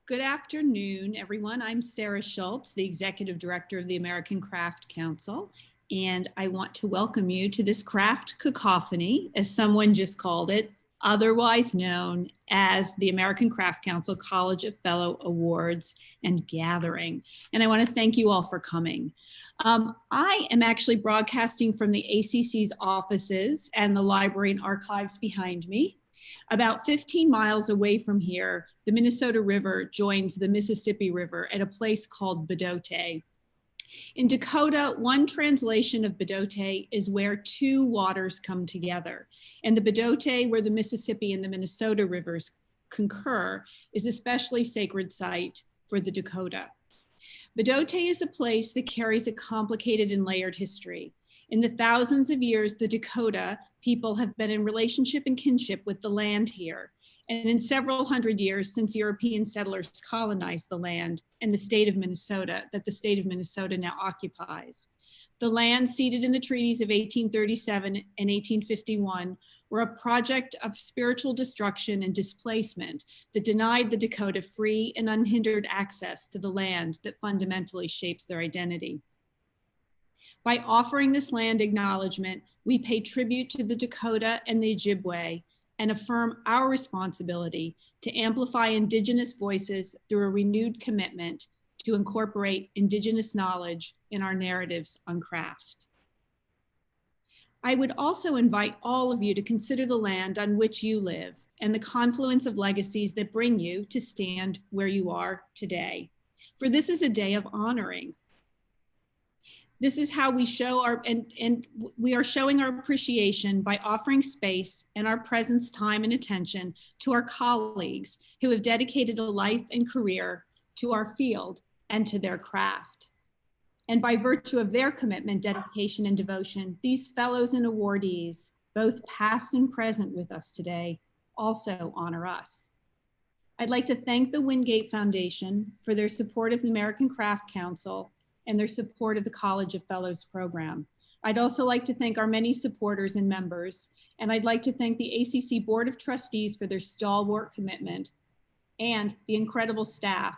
Good afternoon, everyone. I'm Sarah Schultz, the Executive Director of the American Craft Council, and I want to welcome you to this craft cacophony, as someone just called it, otherwise known as the American Craft Council College of Fellow Awards and Gathering. And I want to thank you all for coming. I am actually broadcasting from the ACC's offices and the library and archives behind me. About 15 miles away from here, the Minnesota River joins the Mississippi River at a place called Bdote. In Dakota, one translation of Bdote is where two waters come together. And the Bdote, where the Mississippi and the Minnesota rivers concur, is a especially sacred site for the Dakota. Bdote is a place that carries a complicated and layered history. In the thousands of years, the Dakota people have been in relationship and kinship with the land here. And in several hundred years since European settlers colonized the land and the state of Minnesota that the state of Minnesota now occupies. The land ceded in the treaties of 1837 and 1851 were a project of spiritual destruction and displacement that denied the Dakota free and unhindered access to the land that fundamentally shapes their identity. By offering this land acknowledgement, we pay tribute to the Dakota and the Ojibwe and affirm our responsibility to amplify Indigenous voices through a renewed commitment to incorporate Indigenous knowledge in our narratives on craft. I would also invite all of you to consider the land on which you live and the confluence of legacies that bring you to stand where you are today. For this is a day of honoring. This is how we show and we are showing our appreciation by offering space and our presence, time, and attention to our colleagues who have dedicated a life and career to our field and to their craft. And by virtue of their commitment, dedication, and devotion, these fellows and awardees, both past and present with us today, also honor us. I'd like to thank the Wingate Foundation for their support of the American Craft Council and their support of the College of Fellows program. I'd also like to thank our many supporters and members, and I'd like to thank the ACC Board of Trustees for their stalwart commitment and the incredible staff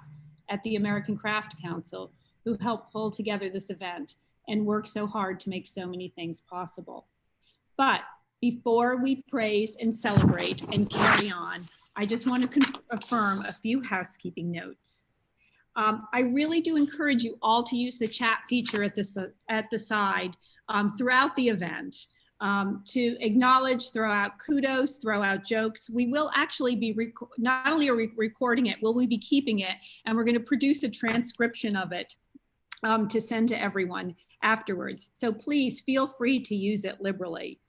at the American Craft Council who helped pull together this event and work so hard to make so many things possible. But before we praise and celebrate and carry on, I just want to affirm a few housekeeping notes. I really do encourage you all to use the chat feature at the side throughout the event to acknowledge, throw out kudos, throw out jokes. We will actually be, not only are we recording it, will we be keeping it, and we're going to produce a transcription of it to send to everyone afterwards. So please feel free to use it liberally.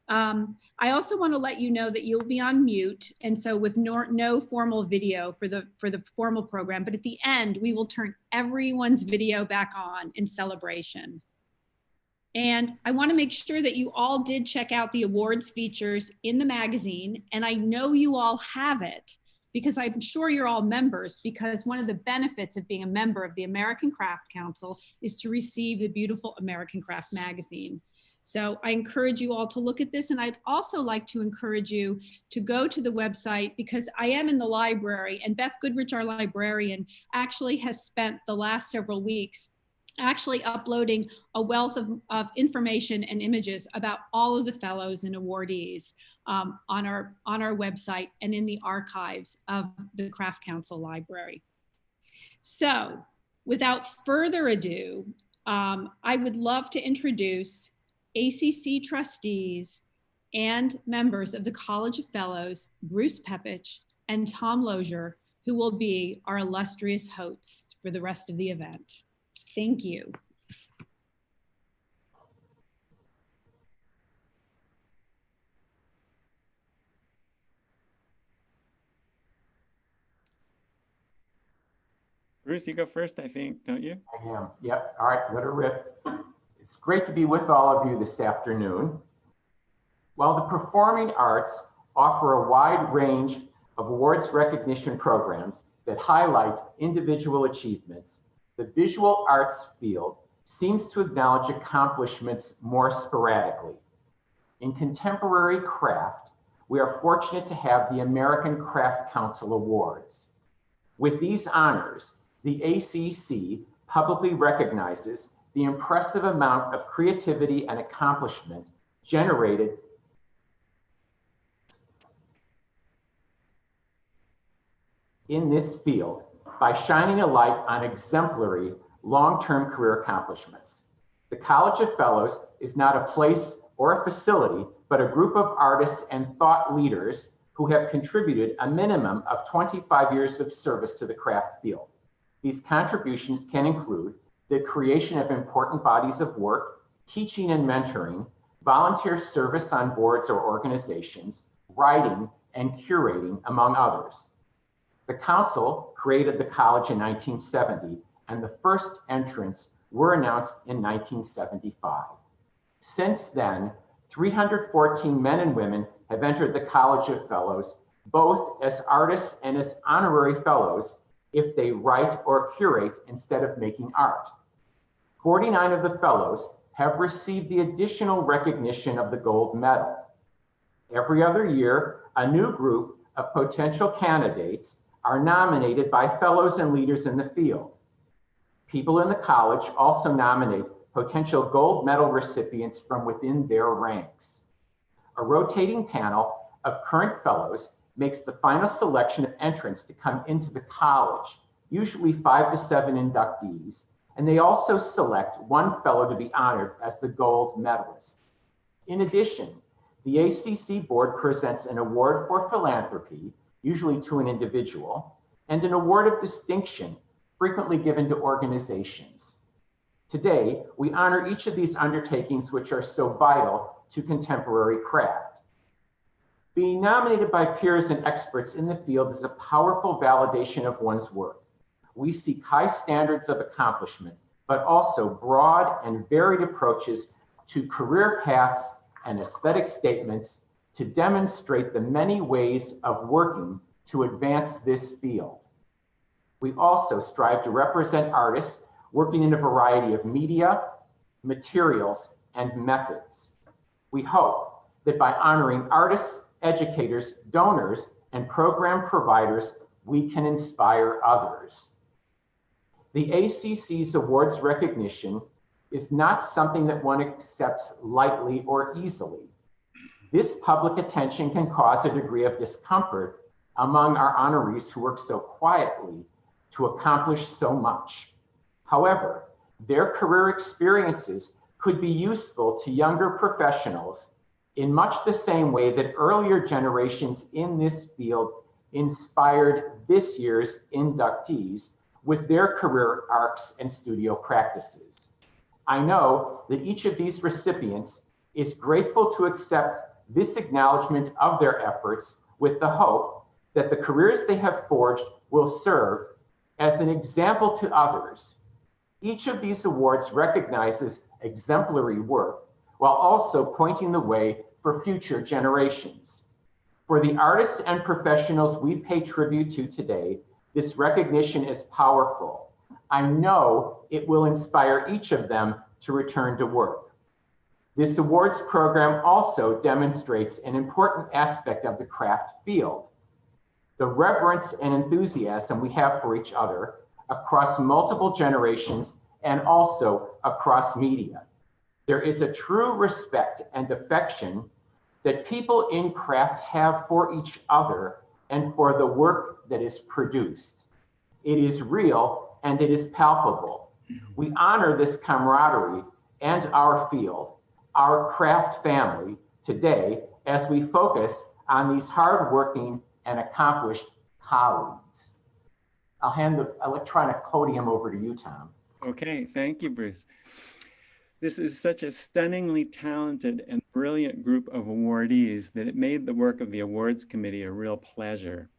I also want to let you know that you'll be on mute, and so with no formal video for the formal program, but at the end, we will turn everyone's video back on in celebration. And I want to make sure that you all did check out the awards features in the magazine, and I know you all have it because I'm sure you're all members, because one of the benefits of being a member of the American Craft Council is to receive the beautiful American Craft magazine. So I encourage you all to look at this, and I'd also like to encourage you to go to the website, because I am in the library, and Beth Goodrich, our librarian, actually has spent the last several weeks actually uploading a wealth of information and images about all of the fellows and awardees on our website and in the archives of the Craft Council Library. So without further ado, I would love to introduce ACC trustees and members of the College of Fellows, Bruce Pepich and Tom Lozier, who will be our illustrious hosts for the rest of the event. Thank you. Bruce, you go first, I think, don't you? I am. Yep. All right, let her rip. It's great to be with all of you this afternoon. While the performing arts offer a wide range of awards recognition programs that highlight individual achievements, the visual arts field seems to acknowledge accomplishments more sporadically. In contemporary craft, we are fortunate to have the American Craft Council Awards. With these honors, the ACC publicly recognizes the impressive amount of creativity and accomplishment generated in this field by shining a light on exemplary long-term career accomplishments. The College of Fellows is not a place or a facility, but a group of artists and thought leaders who have contributed a minimum of 25 years of service to the craft field. These contributions can include the creation of important bodies of work, teaching and mentoring, volunteer service on boards or organizations, writing, and curating, among others. The council created the college in 1970, and the first entrants were announced in 1975. Since then, 314 men and women have entered the College of Fellows, both as artists and as honorary fellows if they write or curate instead of making art. 49 of the fellows have received the additional recognition of the gold medal. Every other year, a new group of potential candidates are nominated by fellows and leaders in the field. People in the college also nominate potential gold medal recipients from within their ranks. A rotating panel of current fellows makes the final selection of entrants to come into the college, usually 5 to 7 inductees, and they also select one fellow to be honored as the gold medalist. In addition, the ACC board presents an award for philanthropy, usually to an individual, and an award of distinction, frequently given to organizations. Today, we honor each of these undertakings which are so vital to contemporary craft. Being nominated by peers and experts in the field is a powerful validation of one's work. We seek high standards of accomplishment, but also broad and varied approaches to career paths and aesthetic statements to demonstrate the many ways of working to advance this field. We also strive to represent artists working in a variety of media, materials, and methods. We hope that by honoring artists, educators, donors, and program providers, we can inspire others. The ACC's awards recognition is not something that one accepts lightly or easily. This public attention can cause a degree of discomfort among our honorees who work so quietly to accomplish so much. However, their career experiences could be useful to younger professionals in much the same way that earlier generations in this field inspired this year's inductees with their career arcs and studio practices. I know that each of these recipients is grateful to accept this acknowledgement of their efforts with the hope that the careers they have forged will serve as an example to others. Each of these awards recognizes exemplary work while also pointing the way for future generations. For the artists and professionals we pay tribute to today, this recognition is powerful. I know it will inspire each of them to return to work. This awards program also demonstrates an important aspect of the craft field, the reverence and enthusiasm we have for each other across multiple generations and also across media. There is a true respect and affection that people in craft have for each other and for the work that is produced. It is real and it is palpable. We honor this camaraderie and our field, our craft family today as we focus on these hardworking and accomplished colleagues. I'll hand the electronic podium over to you, Tom. Okay, thank you, Bruce. This is such a stunningly talented and brilliant group of awardees that it made the work of the awards committee a real pleasure.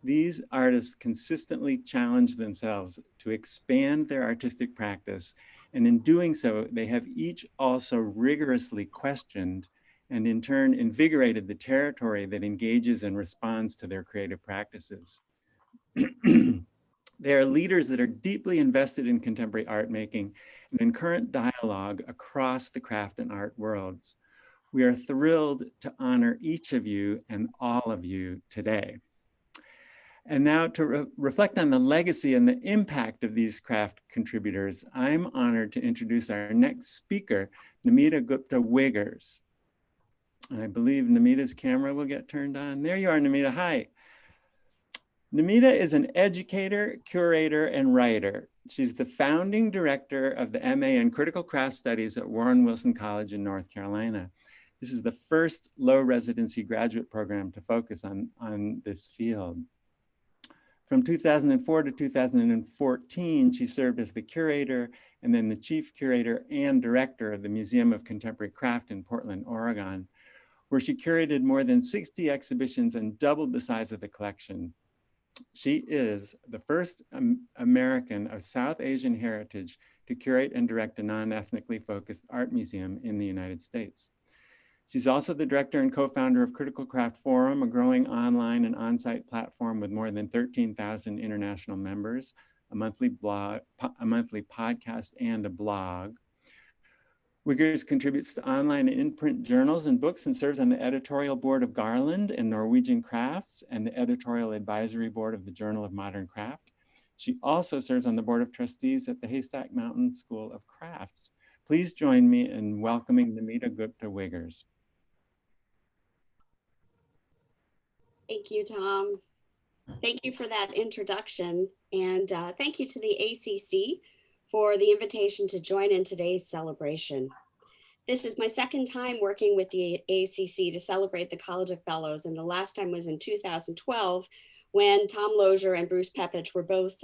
These artists consistently challenge themselves to expand their artistic practice, and in doing so, they have each also rigorously questioned and in turn invigorated the territory that engages and responds to their creative practices. They are leaders that are deeply invested in contemporary art making and in current dialogue across the craft and art worlds. We are thrilled to honor each of you and all of you today. And now to reflect on the legacy and the impact of these craft contributors, I'm honored to introduce our next speaker, Namita Gupta-Wiggers. And I believe Namita's camera will get turned on. There you are, Namita. Hi. Namita is an educator, curator, and writer. She's the founding director of the MA in Critical Craft Studies at Warren Wilson College in North Carolina. This is the first low residency graduate program to focus on this field. From 2004 to 2014, she served as the curator and then the chief curator and director of the Museum of Contemporary Craft in Portland, Oregon, where she curated more than 60 exhibitions and doubled the size of the collection. She is the first American of South Asian heritage to curate and direct a non-ethnically focused art museum in the United States. She's also the director and co-founder of Critical Craft Forum, a growing online and on-site platform with more than 13,000 international members, a monthly podcast, and a blog. Wiggers contributes to online and in-print journals and books and serves on the editorial board of Garland and Norwegian Crafts and the editorial advisory board of the Journal of Modern Craft. She also serves on the board of trustees at the Haystack Mountain School of Crafts. Please join me in welcoming Namita Gupta-Wiggers. Thank you, Tom. Thank you for that introduction. And thank you to the ACC for the invitation to join in today's celebration. This is my second time working with the ACC to celebrate the College of Fellows, and the last time was in 2012 when Tom Lozier and Bruce Pepich were both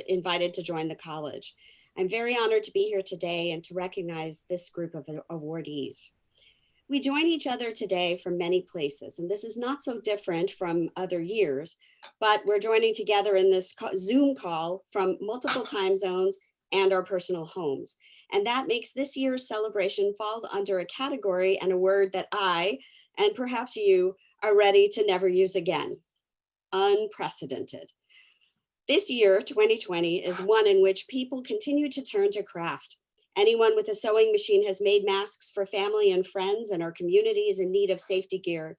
invited to join the college. I'm very honored to be here today and to recognize this group of awardees. We join each other today from many places, and this is not so different from other years, but we're joining together in this Zoom call from multiple time zones and our personal homes. And that makes this year's celebration fall under a category and a word that I, and perhaps you, are ready to never use again: unprecedented. This year, 2020, is one in which people continue to turn to craft. Anyone with a sewing machine has made masks for family and friends, and our community is in need of safety gear.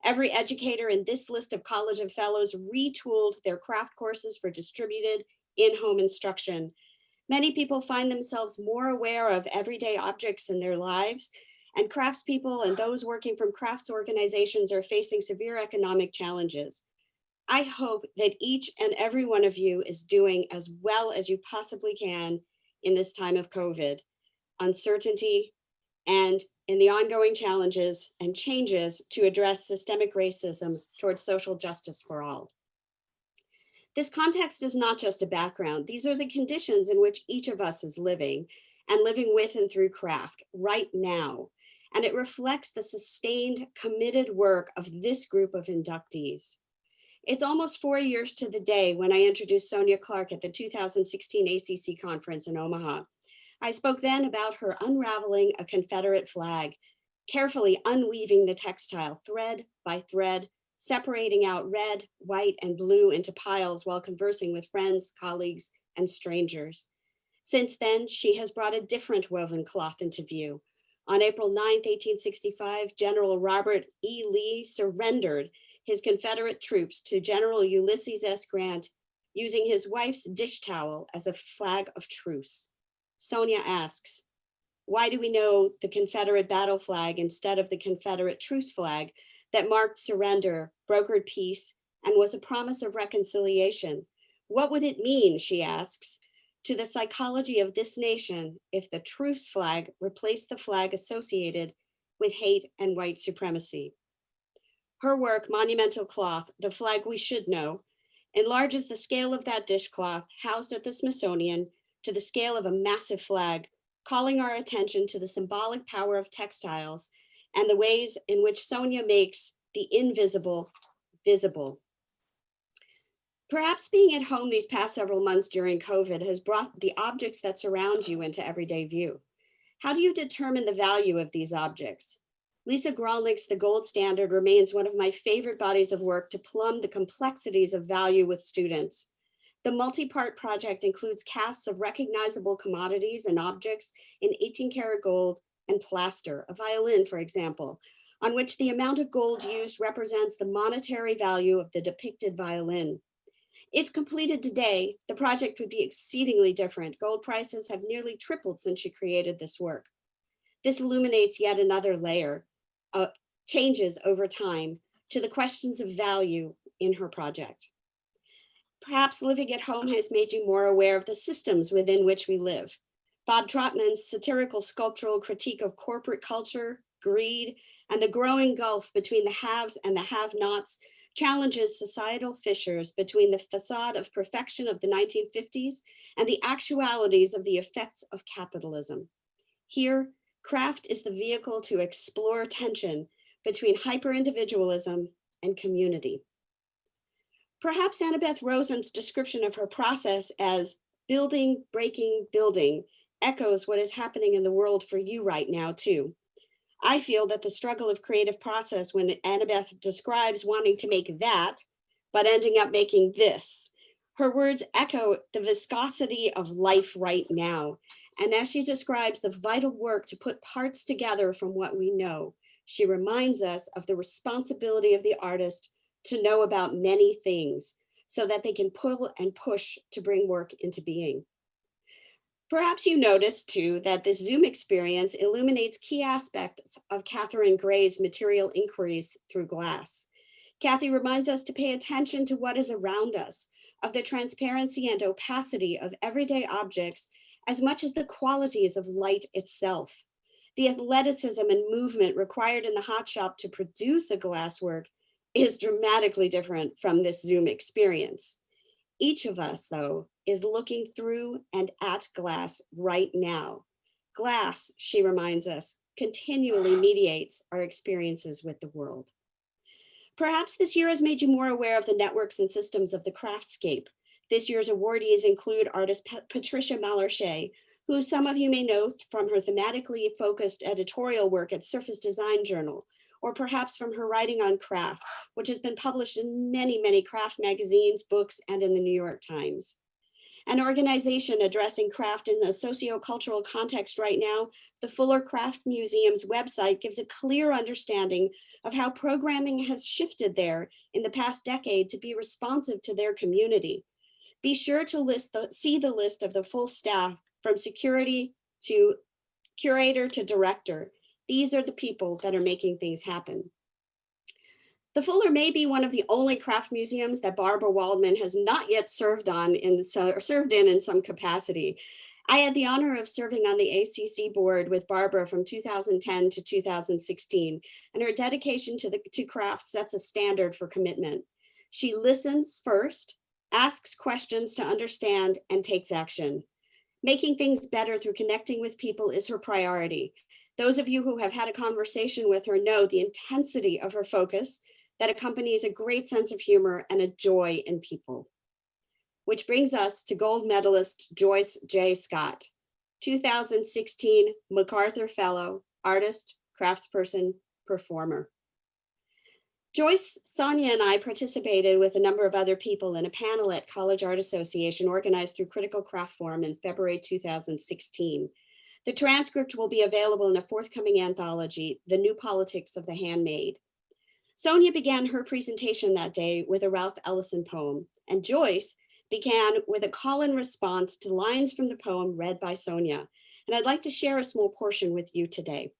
Every educator in this list of College of Fellows retooled their craft courses for distributed in-home instruction. Many people find themselves more aware of everyday objects in their lives, and craftspeople and those working from crafts organizations are facing severe economic challenges. I hope that each and every one of you is doing as well as you possibly can in this time of COVID, uncertainty, and in the ongoing challenges and changes to address systemic racism towards social justice for all. This context is not just a background. These are the conditions in which each of us is living, and living with and through craft right now. And it reflects the sustained, committed work of this group of inductees. It's almost 4 years to the day when I introduced Sonia Clark at the 2016 ACC conference in Omaha. I spoke then about her unraveling a Confederate flag, carefully unweaving the textile thread by thread, separating out red, white, and blue into piles while conversing with friends, colleagues, and strangers. Since then, she has brought a different woven cloth into view. On April 9, 1865, General Robert E. Lee surrendered his Confederate troops to General Ulysses S. Grant, using his wife's dish towel as a flag of truce. Sonia asks, why do we know the Confederate battle flag instead of the Confederate truce flag that marked surrender, brokered peace, and was a promise of reconciliation? What would it mean, she asks, to the psychology of this nation if the truce flag replaced the flag associated with hate and white supremacy? Her work, Monumental Cloth, The Flag We Should Know, enlarges the scale of that dishcloth housed at the Smithsonian to the scale of a massive flag, calling our attention to the symbolic power of textiles and the ways in which Sonia makes the invisible visible. Perhaps being at home these past several months during COVID has brought the objects that surround you into everyday view. How do you determine the value of these objects? Lisa Gralnick's The Gold Standard remains one of my favorite bodies of work to plumb the complexities of value with students. The multi-part project includes casts of recognizable commodities and objects in 18-karat gold and plaster, a violin, for example, on which the amount of gold used represents the monetary value of the depicted violin. If completed today, the project would be exceedingly different. Gold prices have nearly tripled since she created this work. This illuminates yet another layer of changes over time to the questions of value in her project. Perhaps living at home has made you more aware of the systems within which we live. Bob Trotman's satirical sculptural critique of corporate culture, greed, and the growing gulf between the haves and the have-nots challenges societal fissures between the facade of perfection of the 1950s and the actualities of the effects of capitalism. Here, craft is the vehicle to explore tension between hyper-individualism and community. Perhaps Annabeth Rosen's description of her process as building, breaking, building echoes what is happening in the world for you right now too. I feel that the struggle of creative process when Annabeth describes wanting to make that, but ending up making this. Her words echo the viscosity of life right now. And as she describes the vital work to put parts together from what we know, she reminds us of the responsibility of the artist to know about many things so that they can pull and push to bring work into being. Perhaps you noticed too that this Zoom experience illuminates key aspects of Catherine Gray's material inquiries through glass. Kathy reminds us to pay attention to what is around us, of the transparency and opacity of everyday objects as much as the qualities of light itself. The athleticism and movement required in the hot shop to produce a glasswork is dramatically different from this Zoom experience. Each of us, though, is looking through and at glass right now. Glass, she reminds us, continually mediates our experiences with the world. Perhaps this year has made you more aware of the networks and systems of the craftscape. This year's awardees include artist Patricia Malarche, who some of you may know from her thematically focused editorial work at Surface Design Journal, or perhaps from her writing on craft, which has been published in many, many craft magazines, books, and in the New York Times. An organization addressing craft in a sociocultural context right now, the Fuller Craft Museum's website gives a clear understanding of how programming has shifted there in the past decade to be responsive to their community. Be sure to see the list of the full staff from security to curator to director. These are the people that are making things happen. The Fuller may be one of the only craft museums that Barbara Waldman has not yet served in some capacity. I had the honor of serving on the ACC board with Barbara from 2010 to 2016, and her dedication to craft sets a standard for commitment. She listens first, asks questions to understand, and takes action. Making things better through connecting with people is her priority. Those of you who have had a conversation with her know the intensity of her focus that accompanies a great sense of humor and a joy in people. Which brings us to gold medalist Joyce J. Scott, 2016 MacArthur Fellow, artist, craftsperson, performer. Joyce, Sonia, and I participated with a number of other people in a panel at College Art Association organized through Critical Craft Forum in February 2016. The transcript will be available in a forthcoming anthology, The New Politics of the Handmade. Sonia began her presentation that day with a Ralph Ellison poem, and Joyce began with a call and response to lines from the poem read by Sonia. And I'd like to share a small portion with you today.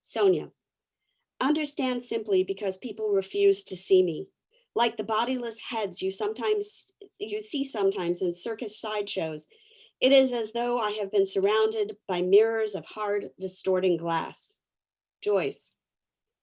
Sonia, understand simply because people refuse to see me. Like the bodiless heads you see sometimes in circus sideshows, it is as though I have been surrounded by mirrors of hard, distorting glass. Joyce,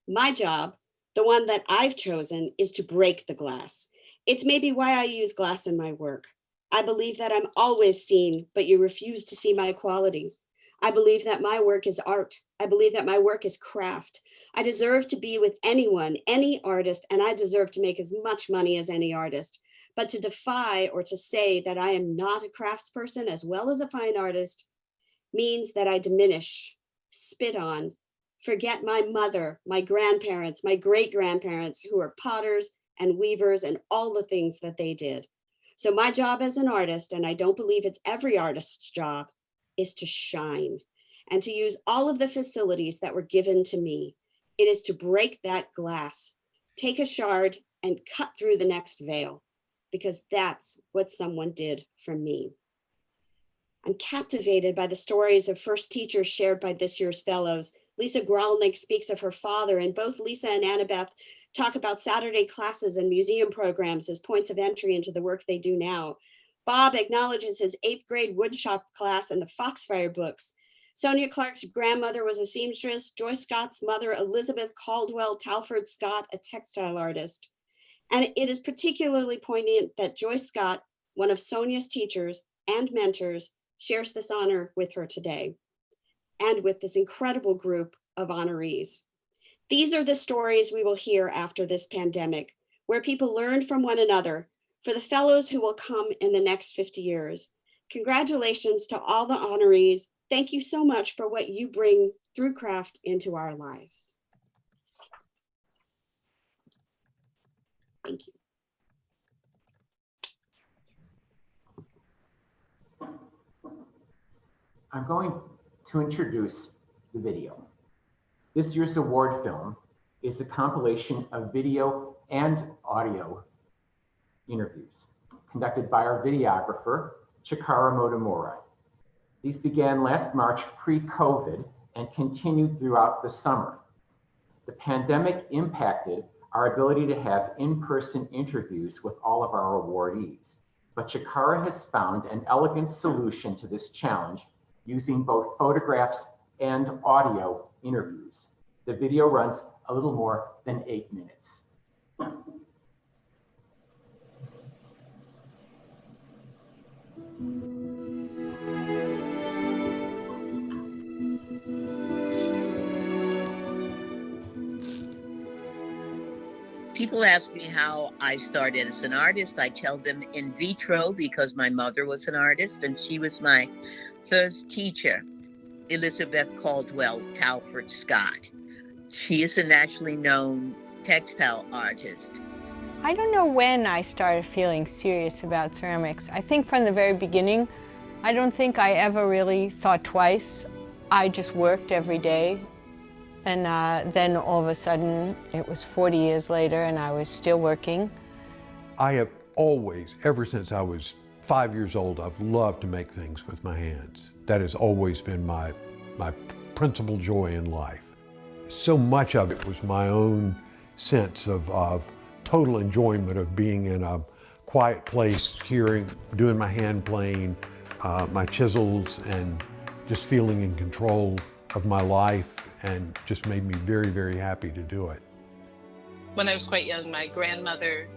my job, the one that I've chosen, is to break the glass. It's maybe why I use glass in my work. I believe that I'm always seen, but you refuse to see my quality. I believe that my work is art. I believe that my work is craft. I deserve to be with anyone, any artist, and I deserve to make as much money as any artist. But to defy or to say that I am not a craftsperson as well as a fine artist means that I diminish, spit on, forget my mother, my grandparents, my great-grandparents who are potters and weavers and all the things that they did. So my job as an artist, and I don't believe it's every artist's job, is to shine and to use all of the facilities that were given to me. It is to break that glass, take a shard and cut through the next veil. because that's what someone did for me. I'm captivated by the stories of first teachers shared by this year's fellows. Lisa Gralnick speaks of her father, and both Lisa and Annabeth talk about Saturday classes and museum programs as points of entry into the work they do now. Bob acknowledges his 8th grade woodshop class and the Foxfire books. Sonia Clark's grandmother was a seamstress. Joyce Scott's mother, Elizabeth Caldwell Talford Scott, a textile artist. And it is particularly poignant that Joyce Scott, one of Sonia's teachers and mentors, shares this honor with her today, and with this incredible group of honorees. These are the stories we will hear after this pandemic, where people learned from one another, for the fellows who will come in the next 50 years. Congratulations to all the honorees. Thank you so much for what you bring through craft into our lives. Thank you. I'm going to introduce the video. This year's award film is a compilation of video and audio interviews conducted by our videographer, Chikara Motomura. These began last March pre-COVID and continued throughout the summer. The pandemic impacted our ability to have in-person interviews with all of our awardees, but Chikara has found an elegant solution to this challenge using both photographs and audio interviews. The video runs a little more than 8 minutes. People ask me how I started as an artist. I tell them in vitro, because my mother was an artist and she was my first teacher, Elizabeth Caldwell Talford Scott. She is a nationally known textile artist. I don't know when I started feeling serious about ceramics. I think from the very beginning. I don't think I ever really thought twice. I just worked every day. And then all of a sudden, it was 40 years later and I was still working. I have always, ever since I was 5 years old, I've loved to make things with my hands. That has always been my principal joy in life. So much of it was my own sense of total enjoyment of being in a quiet place, doing my hand playing, my chisels, and just feeling in control of my life, and just made me very, very happy to do it. When I was quite young, my grandmother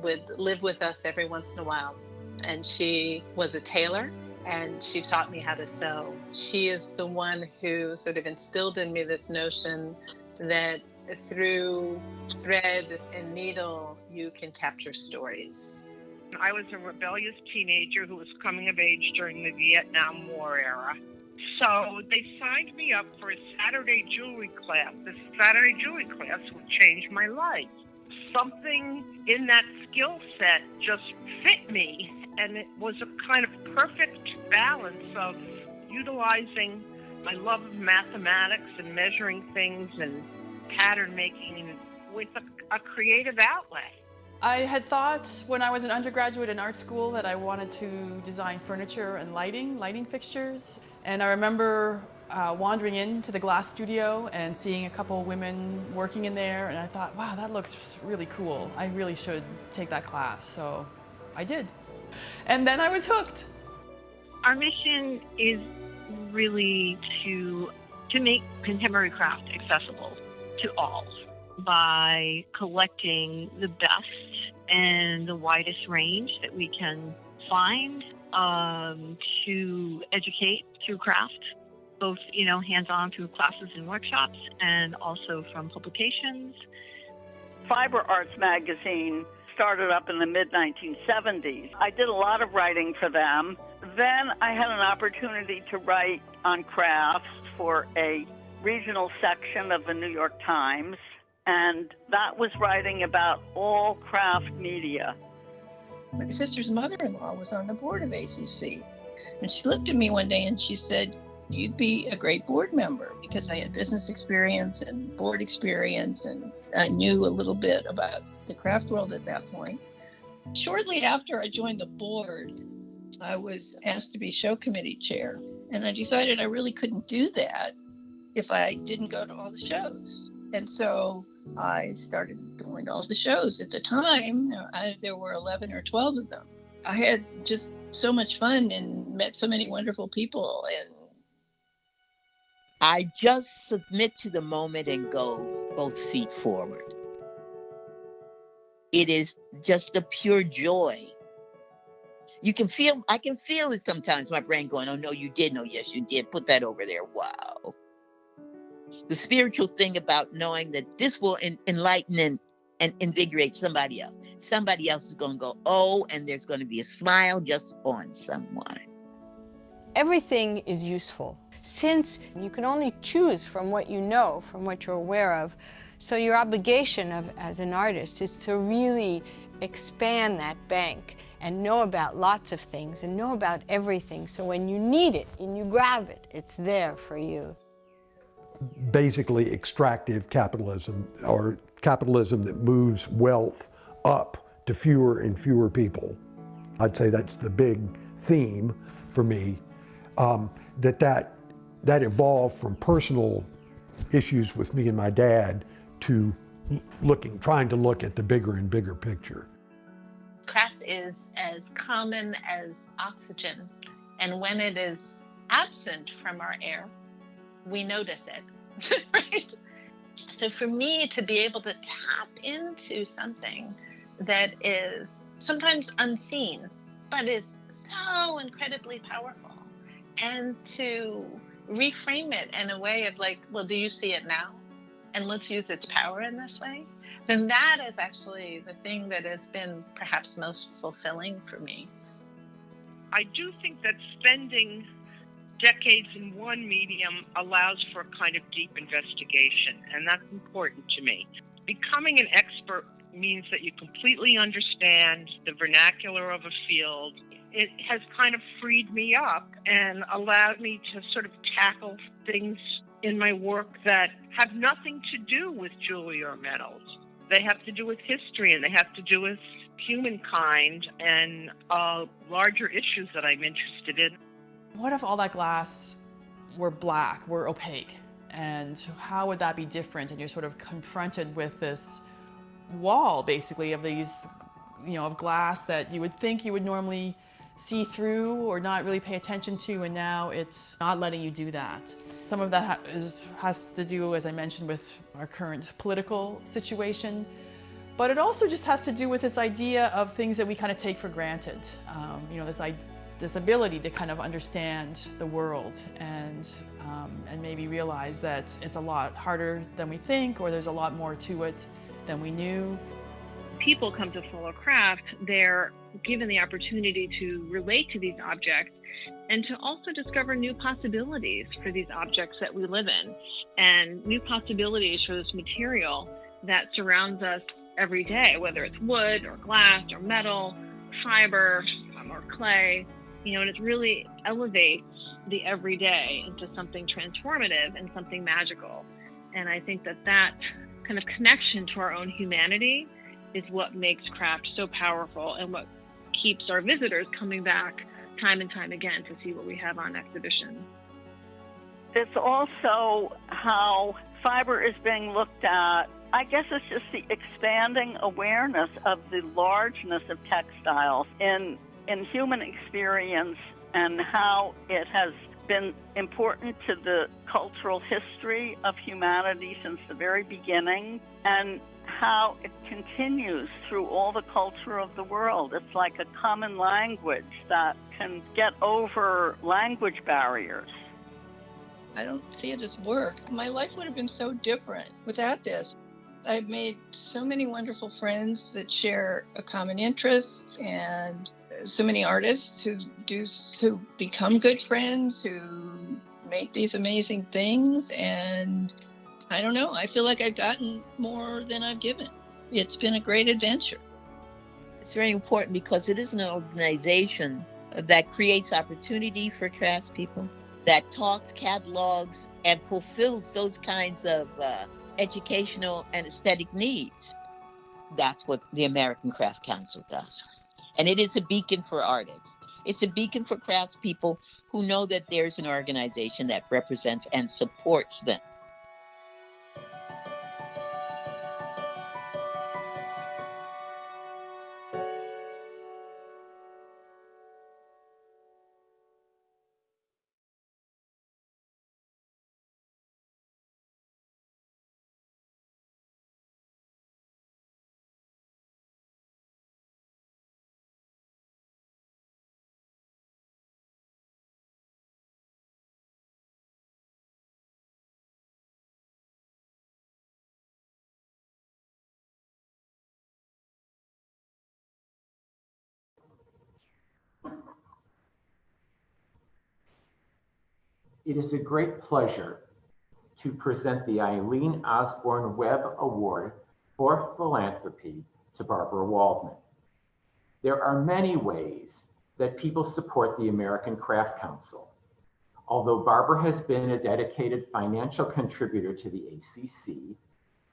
would live with us every once in a while, and she was a tailor, and she taught me how to sew. She is the one who sort of instilled in me this notion that through thread and needle, you can capture stories. I was a rebellious teenager who was coming of age during the Vietnam War era. So they signed me up for a Saturday jewelry class. This Saturday jewelry class would change my life. Something in that skill set just fit me, and it was a kind of perfect balance of utilizing my love of mathematics and measuring things and pattern making with a creative outlet. I had thought when I was an undergraduate in art school that I wanted to design furniture and lighting fixtures. And I remember wandering into the glass studio and seeing a couple women working in there, and I thought, wow, that looks really cool. I really should take that class, so I did. And then I was hooked. Our mission is really to make contemporary craft accessible to all by collecting the best and the widest range that we can find to educate through craft, both, hands-on through classes and workshops, and also from publications. Fiber Arts magazine started up in the mid-1970s. I did a lot of writing for them. Then I had an opportunity to write on crafts for a regional section of the New York Times, and that was writing about all craft media. My sister's mother-in-law was on the board of ACC, and she looked at me one day and she said, "You'd be a great board member," because I had business experience and board experience, and I knew a little bit about the craft world at that point. Shortly after I joined the board, I was asked to be show committee chair, and I decided I really couldn't do that if I didn't go to all the shows. And so I started going to all the shows. At the time, there were 11 or 12 of them. I had just so much fun and met so many wonderful people. And I just submit to the moment and go both feet forward. It is just a pure joy. I can feel it sometimes, my brain going, oh, no, you did. No, yes, you did. Put that over there. Wow. The spiritual thing about knowing that this will enlighten and invigorate somebody else. Somebody else is going to go, oh, and there's going to be a smile just on someone. Everything is useful, since you can only choose from what you know, from what you're aware of. So your obligation as an artist is to really expand that bank and know about lots of things and know about everything. So when you need it and you grab it, it's there for you. Basically extractive capitalism, or capitalism that moves wealth up to fewer and fewer people. I'd say that's the big theme for me. That evolved from personal issues with me and my dad to trying to look at the bigger and bigger picture. Craft is as common as oxygen, and when it is absent from our air, we notice it, right? So for me to be able to tap into something that is sometimes unseen, but is so incredibly powerful, and to reframe it in a way of like, well, do you see it now? And let's use its power in this way. Then that is actually the thing that has been perhaps most fulfilling for me. I do think that spending decades in one medium allows for a kind of deep investigation, and that's important to me. Becoming an expert means that you completely understand the vernacular of a field. It has kind of freed me up and allowed me to sort of tackle things in my work that have nothing to do with jewelry or metals. They have to do with history, and they have to do with humankind and larger issues that I'm interested in. What if all that glass were black, were opaque? And how would that be different? And you're sort of confronted with this wall, basically, of these, of glass that you would think you would normally see through or not really pay attention to, and now it's not letting you do that. Some of that has to do, as I mentioned, with our current political situation, but it also just has to do with this idea of things that we kind of take for granted. This ability to kind of understand the world and maybe realize that it's a lot harder than we think, or there's a lot more to it than we knew. People come to follow craft, they're given the opportunity to relate to these objects and to also discover new possibilities for these objects that we live in, and new possibilities for this material that surrounds us every day, whether it's wood or glass or metal, fiber or clay, and it really elevates the everyday into something transformative and something magical. And I think that kind of connection to our own humanity is what makes craft so powerful and what keeps our visitors coming back time and time again to see what we have on exhibition. It's also how fiber is being looked at. I guess it's just the expanding awareness of the largeness of textiles in human experience, and how it has been important to the cultural history of humanity since the very beginning, and how it continues through all the culture of the world. It's like a common language that can get over language barriers. I don't see it as work. My life would have been so different without this. I've made so many wonderful friends that share a common interest, and so many artists who become good friends, who make these amazing things. And I don't know, I feel like I've gotten more than I've given. It's been a great adventure. It's very important because it is an organization that creates opportunity for craftspeople, that talks, catalogs, and fulfills those kinds of educational and aesthetic needs. That's what the American Craft Council does. And it is a beacon for artists. It's a beacon for craftspeople who know that there's an organization that represents and supports them. It is a great pleasure to present the Eileen Osborne Webb Award for Philanthropy to Barbara Waldman. There are many ways that people support the American Craft Council. Although Barbara has been a dedicated financial contributor to the ACC,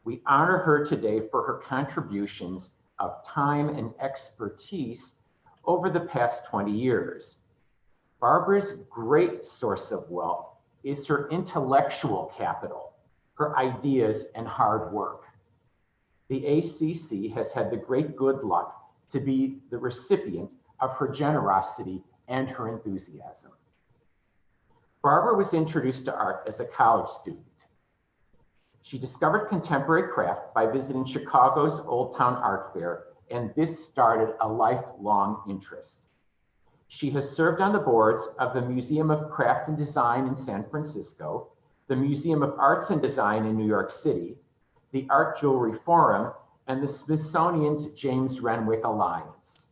we honor her today for her contributions of time and expertise over the past 20 years. Barbara's great source of wealth is her intellectual capital, her ideas and hard work. The ACC has had the great good luck to be the recipient of her generosity and her enthusiasm. Barbara was introduced to art as a college student. She discovered contemporary craft by visiting Chicago's Old Town Art Fair, and this started a lifelong interest. She has served on the boards of the Museum of Craft and Design in San Francisco, the Museum of Arts and Design in New York City, the Art Jewelry Forum, and the Smithsonian's James Renwick Alliance.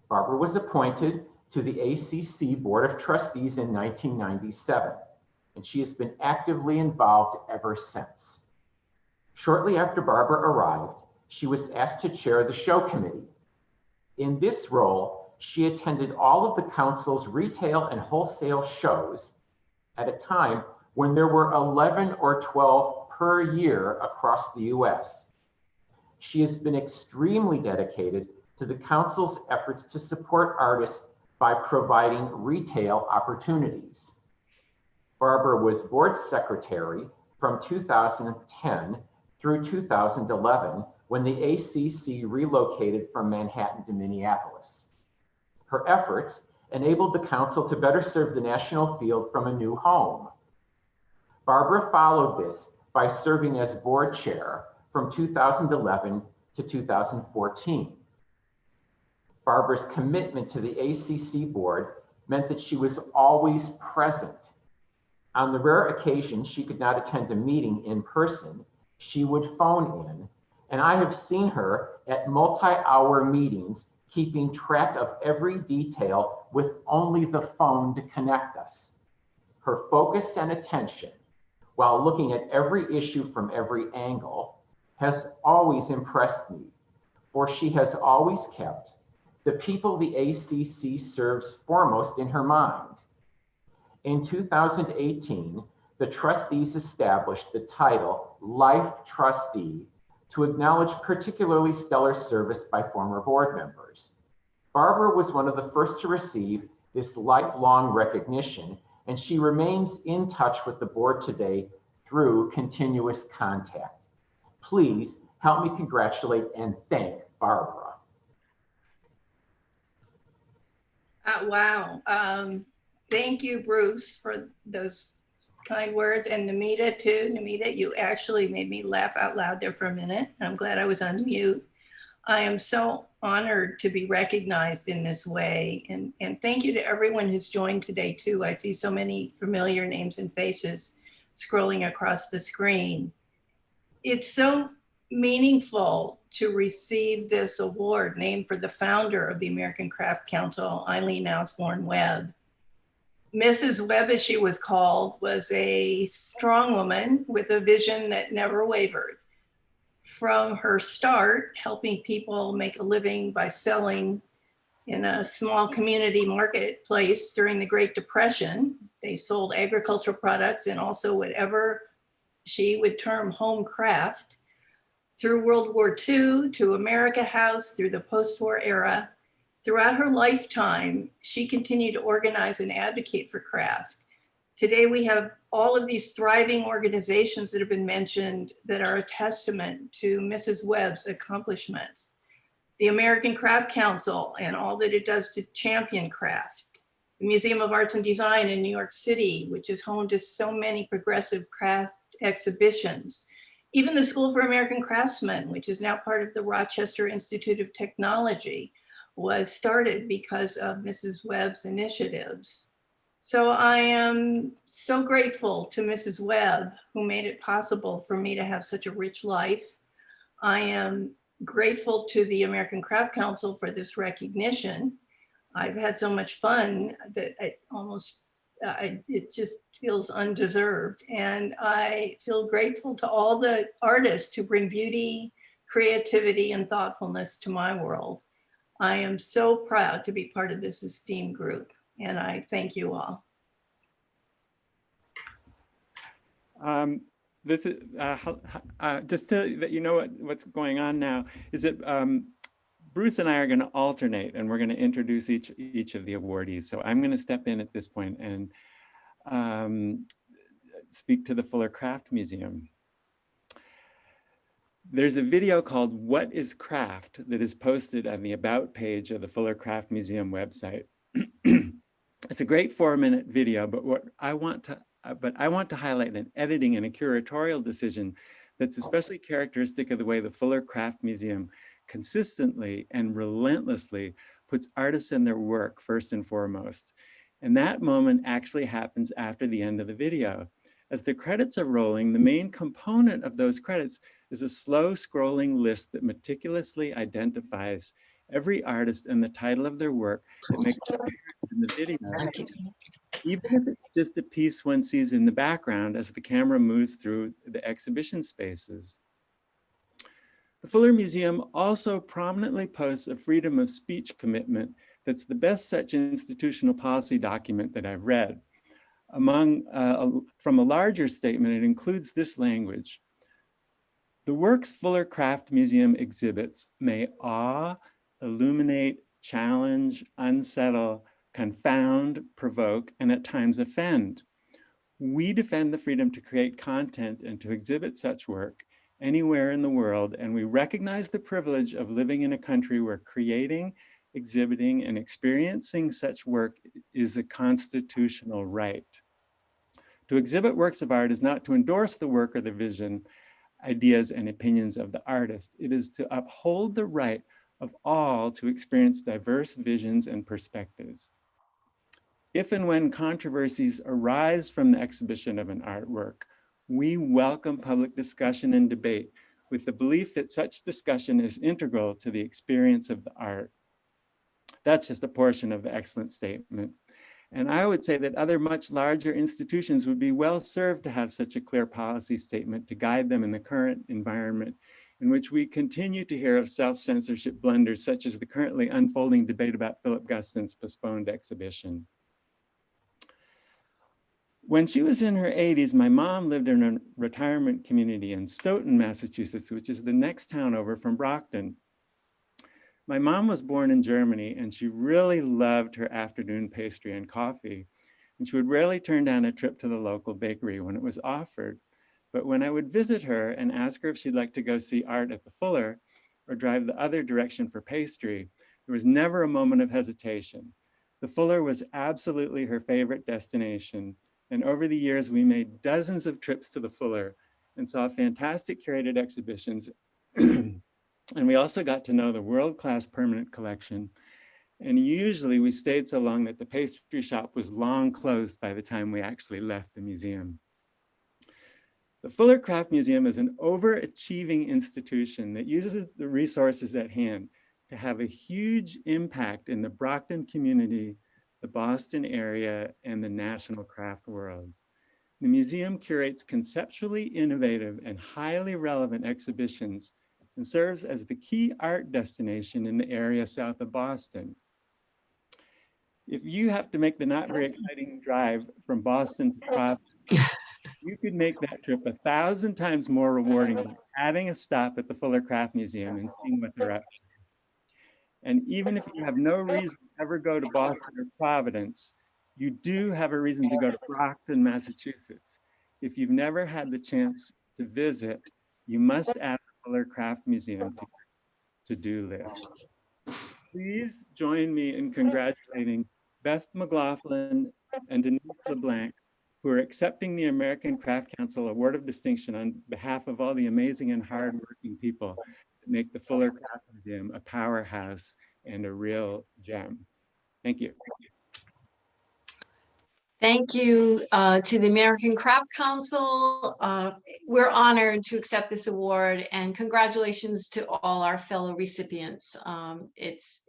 Barbara was appointed to the ACC Board of Trustees in 1997, and she has been actively involved ever since. Shortly after Barbara arrived, she was asked to chair the show committee. In this role, she attended all of the council's retail and wholesale shows at a time when there were 11 or 12 per year across the US. She has been extremely dedicated to the council's efforts to support artists by providing retail opportunities. Barbara was board secretary from 2010 through 2011 when the ACC relocated from Manhattan to Minneapolis. Her efforts enabled the council to better serve the national field from a new home. Barbara followed this by serving as board chair from 2011 to 2014. Barbara's commitment to the ACC board meant that she was always present. On the rare occasion she could not attend a meeting in person, she would phone in, and I have seen her at multi-hour meetings keeping track of every detail with only the phone to connect us. Her focus and attention, while looking at every issue from every angle, has always impressed me, for she has always kept the people the ACC serves foremost in her mind. In 2018, the trustees established the title Life Trustee to acknowledge particularly stellar service by former board members. Barbara was one of the first to receive this lifelong recognition, and she remains in touch with the board today through continuous contact. Please help me congratulate and thank Barbara. Wow. Thank you, Bruce, for those kind words, and Namita too. Namita, you actually made me laugh out loud there for a minute. I'm glad I was on mute. I am so honored to be recognized in this way. And thank you to everyone who's joined today too. I see so many familiar names and faces scrolling across the screen. It's so meaningful to receive this award named for the founder of the American Craft Council, Eileen Osborne Webb. Mrs. Webb, as she was called, was a strong woman with a vision that never wavered. From her start, helping people make a living by selling in a small community marketplace during the Great Depression, they sold agricultural products and also whatever she would term home craft. Through World War II, to America House, through the post-war era, throughout her lifetime, she continued to organize and advocate for craft. Today, we have all of these thriving organizations that have been mentioned that are a testament to Mrs. Webb's accomplishments. The American Craft Council and all that it does to champion craft. The Museum of Arts and Design in New York City, which is home to so many progressive craft exhibitions. Even the School for American Craftsmen, which is now part of the Rochester Institute of Technology, was started because of Mrs. Webb's initiatives. So I am so grateful to Mrs. Webb, who made it possible for me to have such a rich life. I am grateful to the American Craft Council for this recognition. I've had so much fun that it just feels undeserved. And I feel grateful to all the artists who bring beauty, creativity, and thoughtfulness to my world. I am so proud to be part of this esteemed group, and I thank you all. This is just to let you know what's going on now is that Bruce and I are going to alternate, and we're going to introduce each of the awardees. So I'm going to step in at this point and speak to the Fuller Craft Museum. There's a video called "What is Craft" that is posted on the About page of the Fuller Craft Museum website. It's a great 4-minute video, but I want to highlight an editing and a curatorial decision that's especially characteristic of the way the Fuller Craft Museum consistently and relentlessly puts artists and their work first and foremost. And that moment actually happens after the end of the video. As the credits are rolling, the main component of those credits is a slow scrolling list that meticulously identifies every artist and the title of their work that makes an appearance in the video, even if it's just a piece one sees in the background as the camera moves through the exhibition spaces. The Fuller Museum also prominently posts a freedom of speech commitment that's the best such institutional policy document that I've read. From a larger statement, it includes this language: the works Fuller Craft Museum exhibits may awe, illuminate, challenge, unsettle, confound, provoke, and at times offend. We defend the freedom to create content and to exhibit such work anywhere in the world, and we recognize the privilege of living in a country where creating, exhibiting, and experiencing such work is a constitutional right. To exhibit works of art is not to endorse the work or the vision, ideas, and opinions of the artist. It is to uphold the right of all to experience diverse visions and perspectives. If and when controversies arise from the exhibition of an artwork, we welcome public discussion and debate with the belief that such discussion is integral to the experience of the art. That's just a portion of the excellent statement. And I would say that other much larger institutions would be well served to have such a clear policy statement to guide them in the current environment in which we continue to hear of self-censorship blunders, such as the currently unfolding debate about Philip Guston's postponed exhibition. When she was in her 80s, my mom lived in a retirement community in Stoughton, Massachusetts, which is the next town over from Brockton. My mom was born in Germany, and she really loved her afternoon pastry and coffee, and she would rarely turn down a trip to the local bakery when it was offered. But when I would visit her and ask her if she'd like to go see art at the Fuller or drive the other direction for pastry, there was never a moment of hesitation. The Fuller was absolutely her favorite destination, and over the years, we made dozens of trips to the Fuller and saw fantastic curated exhibitions. And we also got to know the world-class permanent collection. And usually we stayed so long that the pastry shop was long closed by the time we actually left the museum. The Fuller Craft Museum is an overachieving institution that uses the resources at hand to have a huge impact in the Brockton community, the Boston area, and the national craft world. The museum curates conceptually innovative and highly relevant exhibitions and serves as the key art destination in the area south of Boston. If you have to make the not very exciting drive from Boston to Providence, you could make that trip 1,000 times more rewarding by adding a stop at the Fuller Craft Museum and seeing what they're up to. And even if you have no reason to ever go to Boston or Providence, you do have a reason to go to Brockton, Massachusetts. If you've never had the chance to visit, you must add the Fuller Craft Museum to your to-do list. Please join me in congratulating Beth McLaughlin and Denise LeBlanc, who are accepting the American Craft Council Award of Distinction on behalf of all the amazing and hardworking people that make the Fuller Craft Museum a powerhouse and a real gem. Thank you. Thank you to the American Craft Council. We're honored to accept this award, and congratulations to all our fellow recipients. It's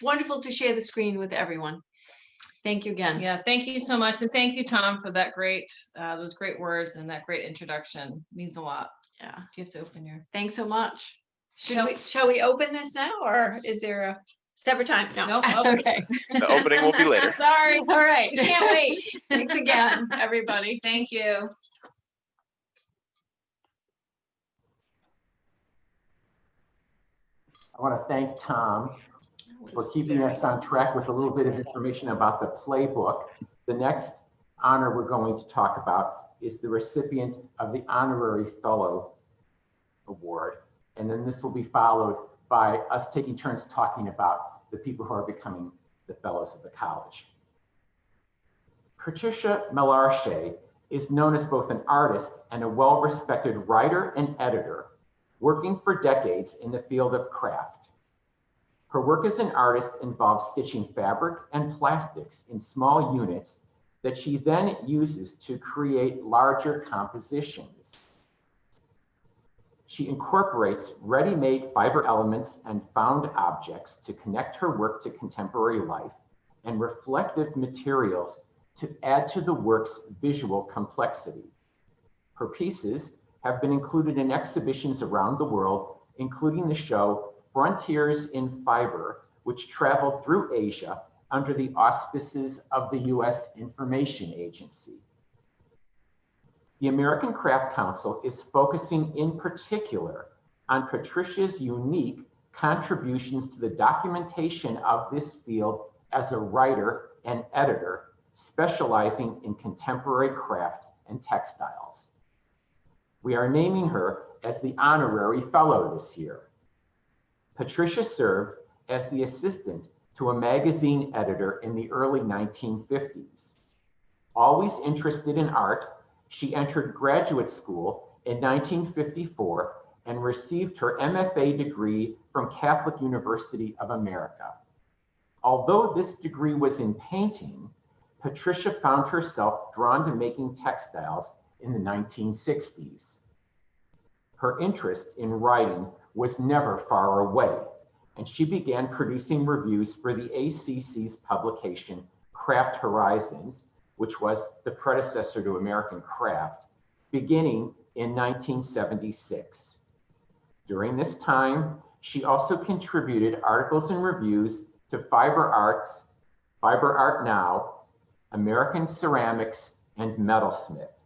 wonderful to share the screen with everyone. Thank you again. Yeah, thank you so much, and thank you, Tom, for that those great words and that great introduction. It means a lot. Yeah, do you have to open your? Thanks so much. Shall we open this now, or is there a separate time? No. Nope. Okay. The opening will be later. Sorry. All right. Can't wait. Thanks again, everybody. Thank you. I want to thank Tom for keeping us on track with a little bit of information about the playbook. The next honor we're going to talk about is the recipient of the Honorary Fellow Award. And then this will be followed by us taking turns talking about the people who are becoming the fellows of the college. Patricia Melarche is known as both an artist and a well-respected writer and editor, working for decades in the field of craft. Her work as an artist involves stitching fabric and plastics in small units that she then uses to create larger compositions. She incorporates ready-made fiber elements and found objects to connect her work to contemporary life and reflective materials to add to the work's visual complexity. Her pieces have been included in exhibitions around the world, including the show Frontiers in Fiber, which traveled through Asia under the auspices of the US Information Agency. The American Craft Council is focusing in particular on Patricia's unique contributions to the documentation of this field as a writer and editor, specializing in contemporary craft and textiles. We are naming her as the Honorary Fellow this year. Patricia served as the assistant to a magazine editor in the early 1950s. Always interested in art, she entered graduate school in 1954 and received her MFA degree from Catholic University of America. Although this degree was in painting, Patricia found herself drawn to making textiles in the 1960s. Her interest in writing was never far away, and she began producing reviews for the ACC's publication, Craft Horizons, which was the predecessor to American Craft, beginning in 1976. During this time, she also contributed articles and reviews to Fiber Arts, Fiber Art Now, American Ceramics, and Metalsmith.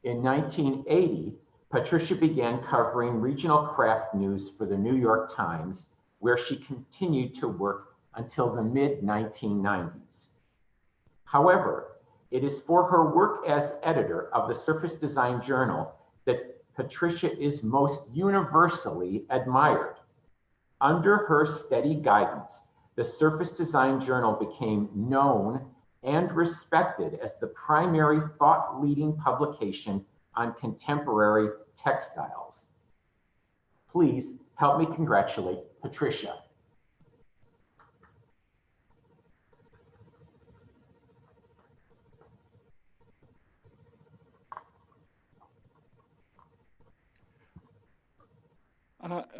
In 1980, Patricia began covering regional craft news for the New York Times, where she continued to work until the mid-1990s. However, it is for her work as editor of the Surface Design Journal that Patricia is most universally admired. Under her steady guidance, the Surface Design Journal became known and respected as the primary thought-leading publication on contemporary textiles. Please help me congratulate Patricia.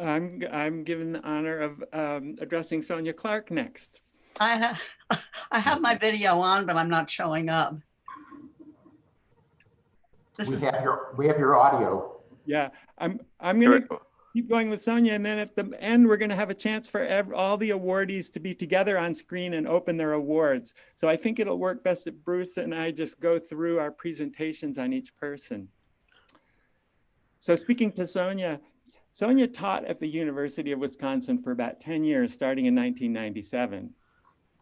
I'm given the honor of addressing Sonia Clark next. I have my video on, but I'm not showing up. We have your audio. Yeah, I'm gonna keep going with Sonia, and then at the end we're gonna have a chance for all the awardees to be together on screen and open their awards. So I think it'll work best if Bruce and I just go through our presentations on each person. So speaking to Sonia, Sonia taught at the University of Wisconsin for about 10 years, starting in 1997.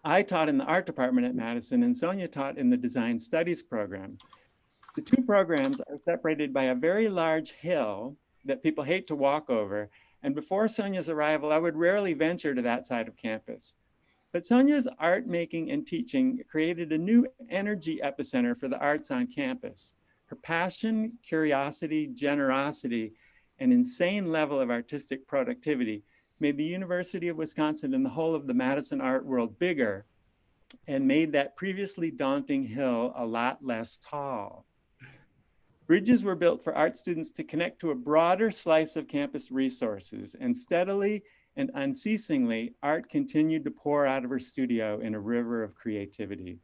I taught in the art department at Madison, and Sonia taught in the design studies program. The two programs are separated by a very large hill that people hate to walk over. And before Sonia's arrival, I would rarely venture to that side of campus. But Sonia's art making and teaching created a new energy epicenter for the arts on campus. Her passion, curiosity, generosity, and insane level of artistic productivity made the University of Wisconsin and the whole of the Madison art world bigger and made that previously daunting hill a lot less tall. Bridges were built for art students to connect to a broader slice of campus resources, and steadily and unceasingly, art continued to pour out of her studio in a river of creativity.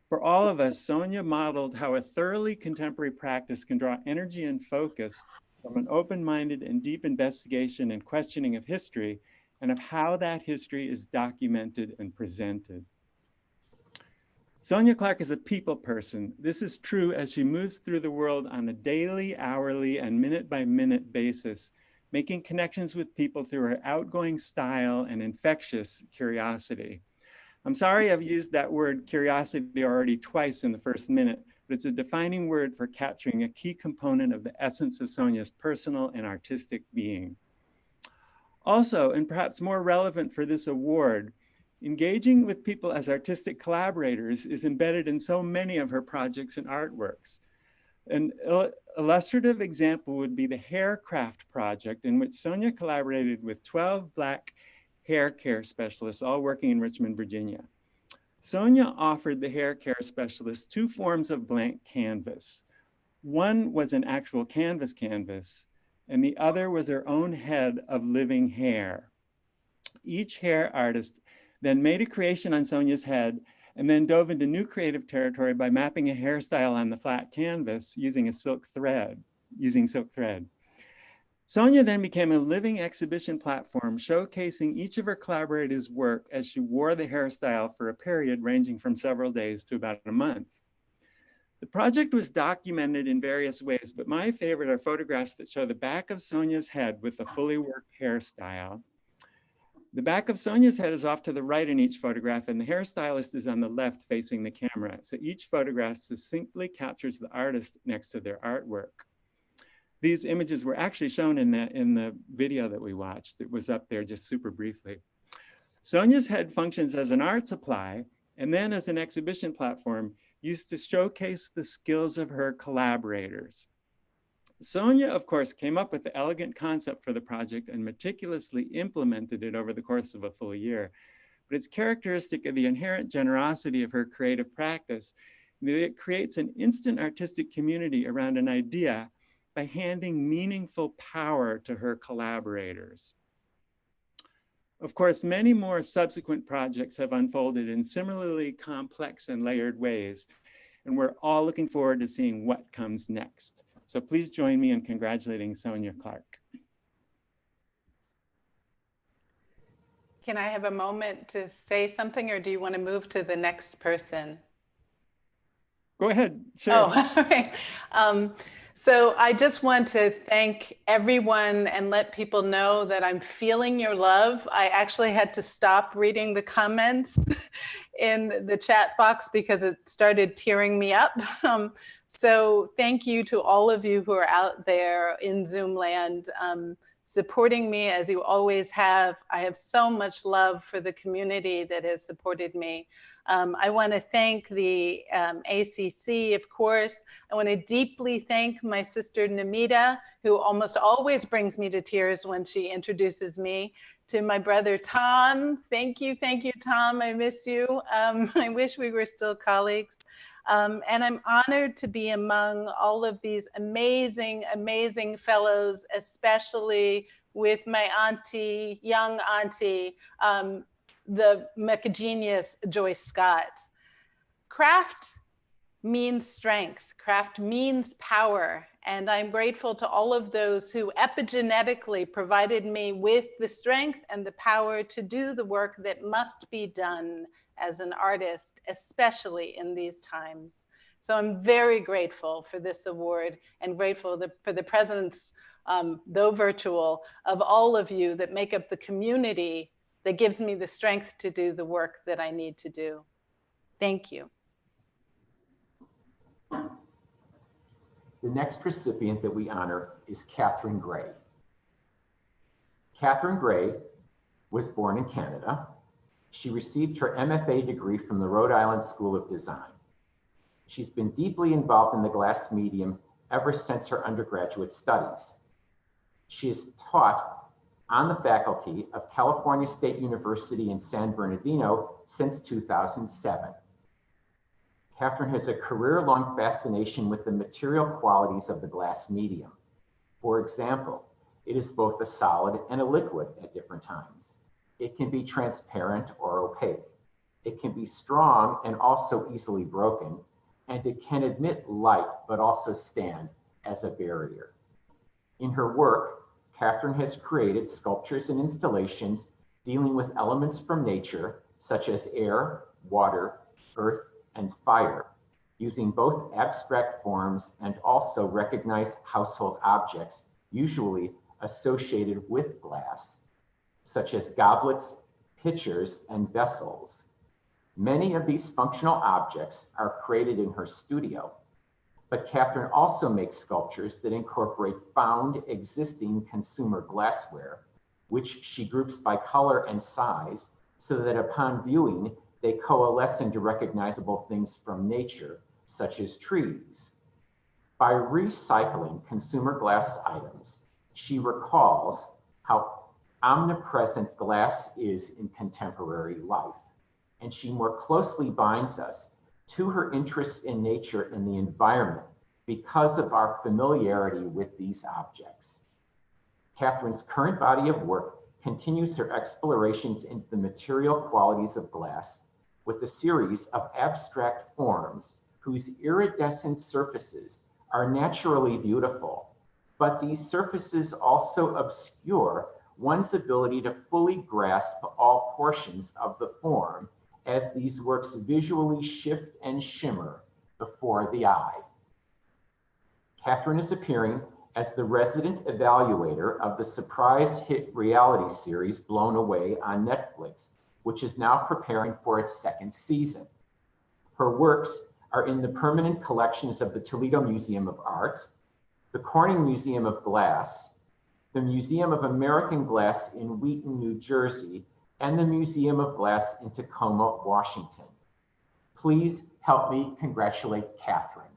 For all of us, Sonia modeled how a thoroughly contemporary practice can draw energy and focus from an open-minded and deep investigation and questioning of history, and of how that history is documented and presented. Sonia Clark is a people person. This is true as she moves through the world on a daily, hourly, and minute-by-minute basis, making connections with people through her outgoing style and infectious curiosity. I'm sorry I've used that word curiosity already twice in the first minute, but it's a defining word for capturing a key component of the essence of Sonia's personal and artistic being. Also, and perhaps more relevant for this award, engaging with people as artistic collaborators is embedded in so many of her projects and artworks. An illustrative example would be the Hair Craft project, in which Sonia collaborated with 12 Black hair care specialists, all working in Richmond, Virginia. Sonia offered the hair care specialists two forms of blank canvas. One was an actual canvas, and the other was her own head of living hair. Each hair artist then made a creation on Sonia's head and then dove into new creative territory by mapping a hairstyle on the flat canvas using silk thread. Sonia then became a living exhibition platform showcasing each of her collaborators' work as she wore the hairstyle for a period ranging from several days to about a month. The project was documented in various ways, but my favorite are photographs that show the back of Sonia's head with the fully worked hairstyle. The back of Sonia's head is off to the right in each photograph, and the hairstylist is on the left facing the camera. So each photograph succinctly captures the artist next to their artwork. These images were actually shown in the video that we watched. It was up there just super briefly. Sonia's head functions as an art supply and then as an exhibition platform used to showcase the skills of her collaborators. Sonia, of course, came up with the elegant concept for the project and meticulously implemented it over the course of a full year. But it's characteristic of the inherent generosity of her creative practice that it creates an instant artistic community around an idea by handing meaningful power to her collaborators. Of course, many more subsequent projects have unfolded in similarly complex and layered ways, and we're all looking forward to seeing what comes next. So please join me in congratulating Sonia Clark. Can I have a moment to say something, or do you want to move to the next person? Go ahead, sure. Oh, all right. So I just want to thank everyone and let people know that I'm feeling your love. I actually had to stop reading the comments in the chat box because it started tearing me up. So thank you to all of you who are out there in Zoom land supporting me as you always have. I have so much love for the community that has supported me. I want to thank the ACC, of course. I want to deeply thank my sister Namita, who almost always brings me to tears when she introduces me. To my brother Tom, thank you, Tom. I miss you. I wish we were still colleagues. And I'm honored to be among all of these amazing, amazing fellows, especially with my auntie, young auntie, the Mecca-genius Joyce Scott. Craft means strength. Craft means power. And I'm grateful to all of those who epigenetically provided me with the strength and the power to do the work that must be done as an artist, especially in these times. So I'm very grateful for this award and grateful for the presence, though virtual, of all of you that make up the community that gives me the strength to do the work that I need to do. Thank you. The next recipient that we honor is Catherine Gray. Catherine Gray was born in Canada. She received her MFA degree from the Rhode Island School of Design. She's been deeply involved in the glass medium ever since her undergraduate studies. She has taught on the faculty of California State University in San Bernardino since 2007. Catherine has a career-long fascination with the material qualities of the glass medium. For example, it is both a solid and a liquid at different times. It can be transparent or opaque. It can be strong and also easily broken, and it can admit light but also stand as a barrier. In her work, Catherine has created sculptures and installations dealing with elements from nature, such as air, water, earth, and fire, using both abstract forms and also recognized household objects, usually associated with glass, such as goblets, pitchers, and vessels. Many of these functional objects are created in her studio, but Catherine also makes sculptures that incorporate found existing consumer glassware, which she groups by color and size so that upon viewing, they coalesce into recognizable things from nature, such as trees. By recycling consumer glass items, she recalls how omnipresent glass is in contemporary life, and she more closely binds us to her interest in nature and the environment because of our familiarity with these objects. Catherine's current body of work continues her explorations into the material qualities of glass with a series of abstract forms whose iridescent surfaces are naturally beautiful, but these surfaces also obscure one's ability to fully grasp all portions of the form as these works visually shift and shimmer before the eye. Catherine is appearing as the resident evaluator of the surprise hit reality series Blown Away on Netflix, which is now preparing for its second season. Her works are in the permanent collections of the Toledo Museum of Art, the Corning Museum of Glass, the Museum of American Glass in Wheaton, New Jersey, and the Museum of Glass in Tacoma, Washington. Please help me congratulate Catherine.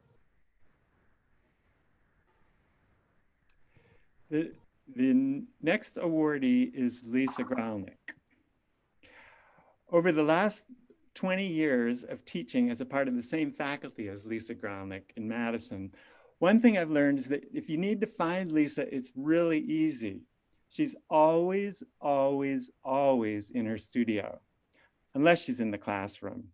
The next awardee is Lisa Gralnick. Over the last 20 years of teaching as a part of the same faculty as Lisa Gralnick in Madison, one thing I've learned is that if you need to find Lisa, it's really easy. She's always, always, always in her studio, unless she's in the classroom.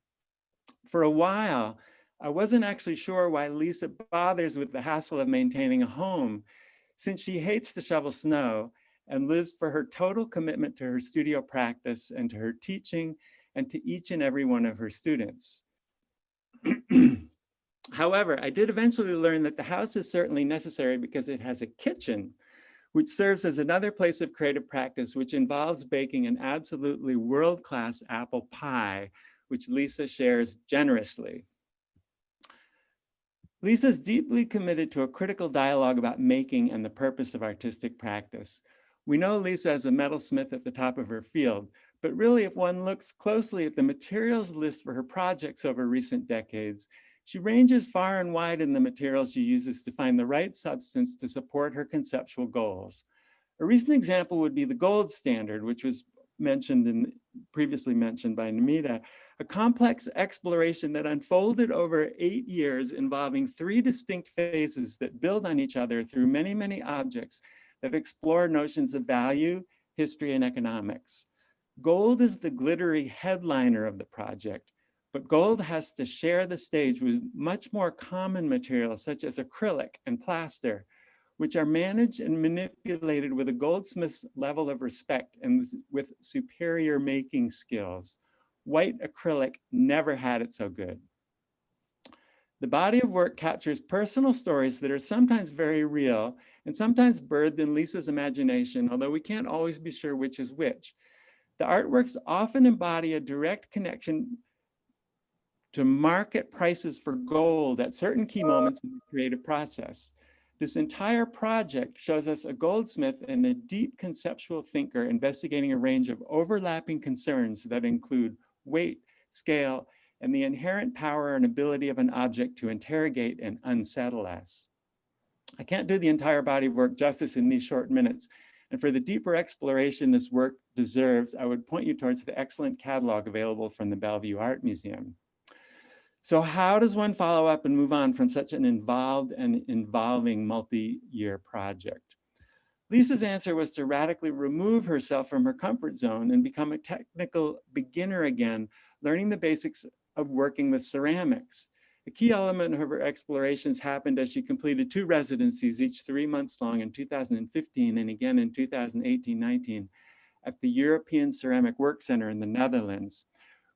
For a while, I wasn't actually sure why Lisa bothers with the hassle of maintaining a home, since she hates to shovel snow and lives for her total commitment to her studio practice and to her teaching and to each and every one of her students. However, I did eventually learn that the house is certainly necessary because it has a kitchen, which serves as another place of creative practice, which involves baking an absolutely world-class apple pie, which Lisa shares generously. Lisa's deeply committed to a critical dialogue about making and the purpose of artistic practice. We know Lisa as a metalsmith at the top of her field, but really if one looks closely at the materials list for her projects over recent decades, she ranges far and wide in the materials she uses to find the right substance to support her conceptual goals. A recent example would be the gold standard, which was previously mentioned by Namita, a complex exploration that unfolded over 8 years involving 3 distinct phases that build on each other through many, many objects that explore notions of value, history, and economics. Gold is the glittery headliner of the project, but gold has to share the stage with much more common materials such as acrylic and plaster, which are managed and manipulated with a goldsmith's level of respect and with superior making skills. White acrylic never had it so good. The body of work captures personal stories that are sometimes very real and sometimes birthed in Lisa's imagination, although we can't always be sure which is which. The artworks often embody a direct connection to market prices for gold at certain key moments in the creative process. This entire project shows us a goldsmith and a deep conceptual thinker investigating a range of overlapping concerns that include weight, scale, and the inherent power and ability of an object to interrogate and unsettle us. I can't do the entire body of work justice in these short minutes, and for the deeper exploration this work deserves, I would point you towards the excellent catalog available from the Bellevue Art Museum. So how does one follow up and move on from such an involved and involving multi-year project? Lisa's answer was to radically remove herself from her comfort zone and become a technical beginner again, learning the basics of working with ceramics. A key element of her explorations happened as she completed 2 residencies, each 3 months long, in 2015 and again in 2018-19 at the European Ceramic Work Center in the Netherlands.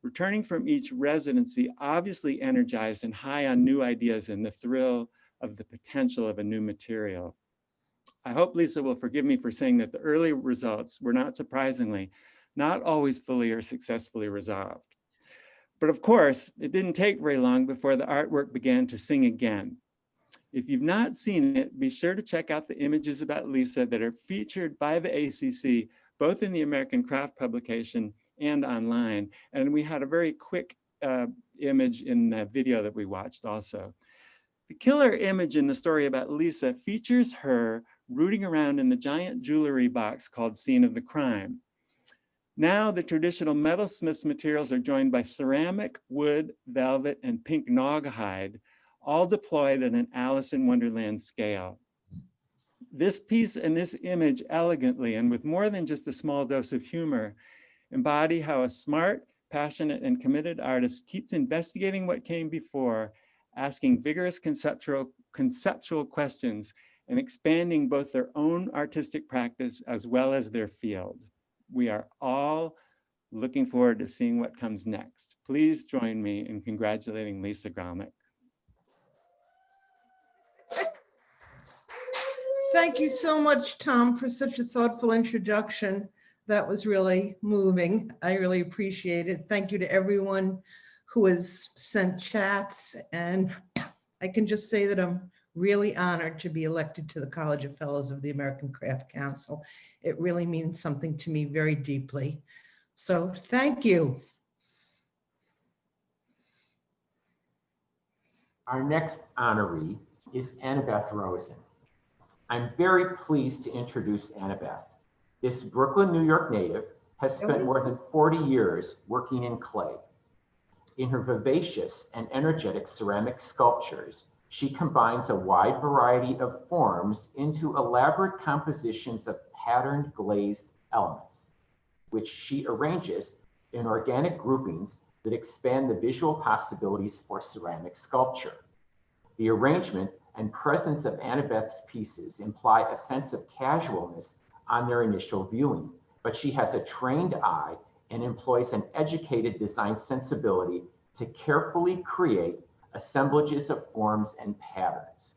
Returning from each residency, obviously energized and high on new ideas and the thrill of the potential of a new material. I hope Lisa will forgive me for saying that the early results were, not surprisingly, not always fully or successfully resolved. But of course, it didn't take very long before the artwork began to sing again. If you've not seen it, be sure to check out the images about Lisa that are featured by the ACC, both in the American Craft publication and online. And we had a very quick image in the video that we watched also. The killer image in the story about Lisa features her rooting around in the giant jewelry box called Scene of the Crime. Now the traditional metalsmiths materials are joined by ceramic, wood, velvet, and pink naugahyde, all deployed at an Alice in Wonderland scale. This piece and this image elegantly, and with more than just a small dose of humor, embody how a smart, passionate, and committed artist keeps investigating what came before, asking vigorous conceptual questions, and expanding both their own artistic practice as well as their field. We are all looking forward to seeing what comes next. Please join me in congratulating Lisa Gromnick. Thank you so much, Tom, for such a thoughtful introduction. That was really moving. I really appreciate it. Thank you to everyone who has sent chats. And I can just say that I'm really honored to be elected to the College of Fellows of the American Craft Council. It really means something to me very deeply. So thank you. Our next honoree is Annabeth Rosen. I'm very pleased to introduce Annabeth. This Brooklyn, New York native has spent more than 40 years working in clay. In her vivacious and energetic ceramic sculptures, she combines a wide variety of forms into elaborate compositions of patterned glazed elements, which she arranges in organic groupings that expand the visual possibilities for ceramic sculpture. The arrangement and presence of Annabeth's pieces imply a sense of casualness on their initial viewing, but she has a trained eye and employs an educated design sensibility to carefully create assemblages of forms and patterns.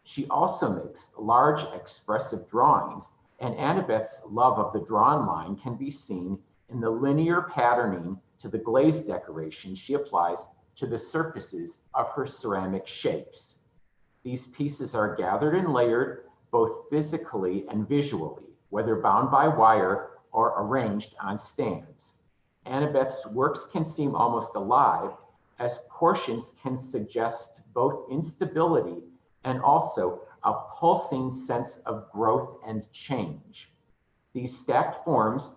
She also makes large expressive drawings, and Annabeth's love of the drawn line can be seen in the linear patterning to the glaze decoration she applies to the surfaces of her ceramic shapes. These pieces are gathered and layered both physically and visually, whether bound by wire or arranged on stands. Annabeth's works can seem almost alive, as portions can suggest both instability and also a pulsing sense of growth and change. These stacked forms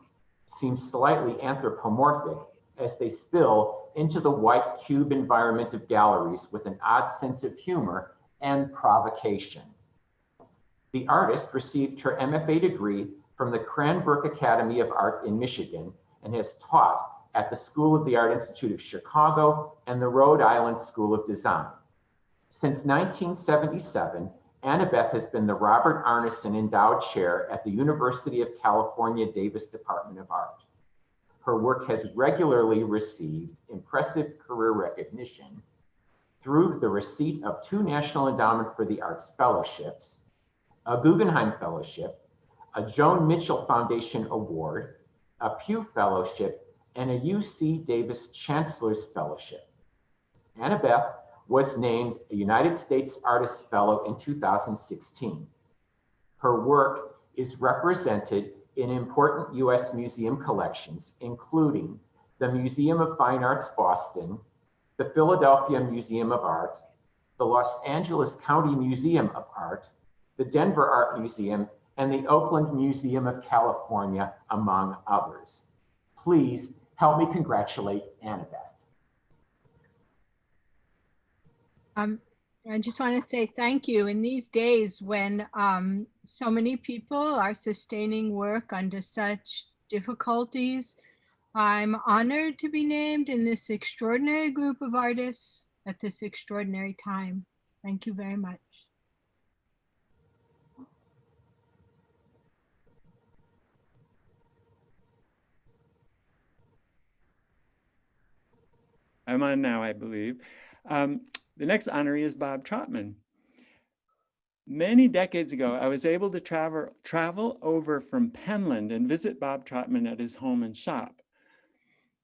seem slightly anthropomorphic as they spill into the white cube environment of galleries with an odd sense of humor and provocation. The artist received her MFA degree from the Cranbrook Academy of Art in Michigan and has taught at the School of the Art Institute of Chicago and the Rhode Island School of Design. Since 1977, Annabeth has been the Robert Arneson Endowed Chair at the University of California, Davis Department of Art. Her work has regularly received impressive career recognition, through the receipt of 2 National Endowment for the Arts fellowships, a Guggenheim Fellowship, a Joan Mitchell Foundation Award, a Pew Fellowship, and a UC Davis Chancellor's Fellowship. Annabeth was named a United States Artist Fellow in 2016. Her work is represented in important U.S. museum collections, including the Museum of Fine Arts Boston, the Philadelphia Museum of Art, the Los Angeles County Museum of Art, the Denver Art Museum, and the Oakland Museum of California, among others. Please help me congratulate Annabeth. I just want to say thank you. In these days when so many people are sustaining work under such difficulties, I'm honored to be named in this extraordinary group of artists at this extraordinary time. Thank you very much. I'm on now, I believe. The next honoree is Bob Trotman. Many decades ago, I was able to travel over from Penland and visit Bob Trotman at his home and shop.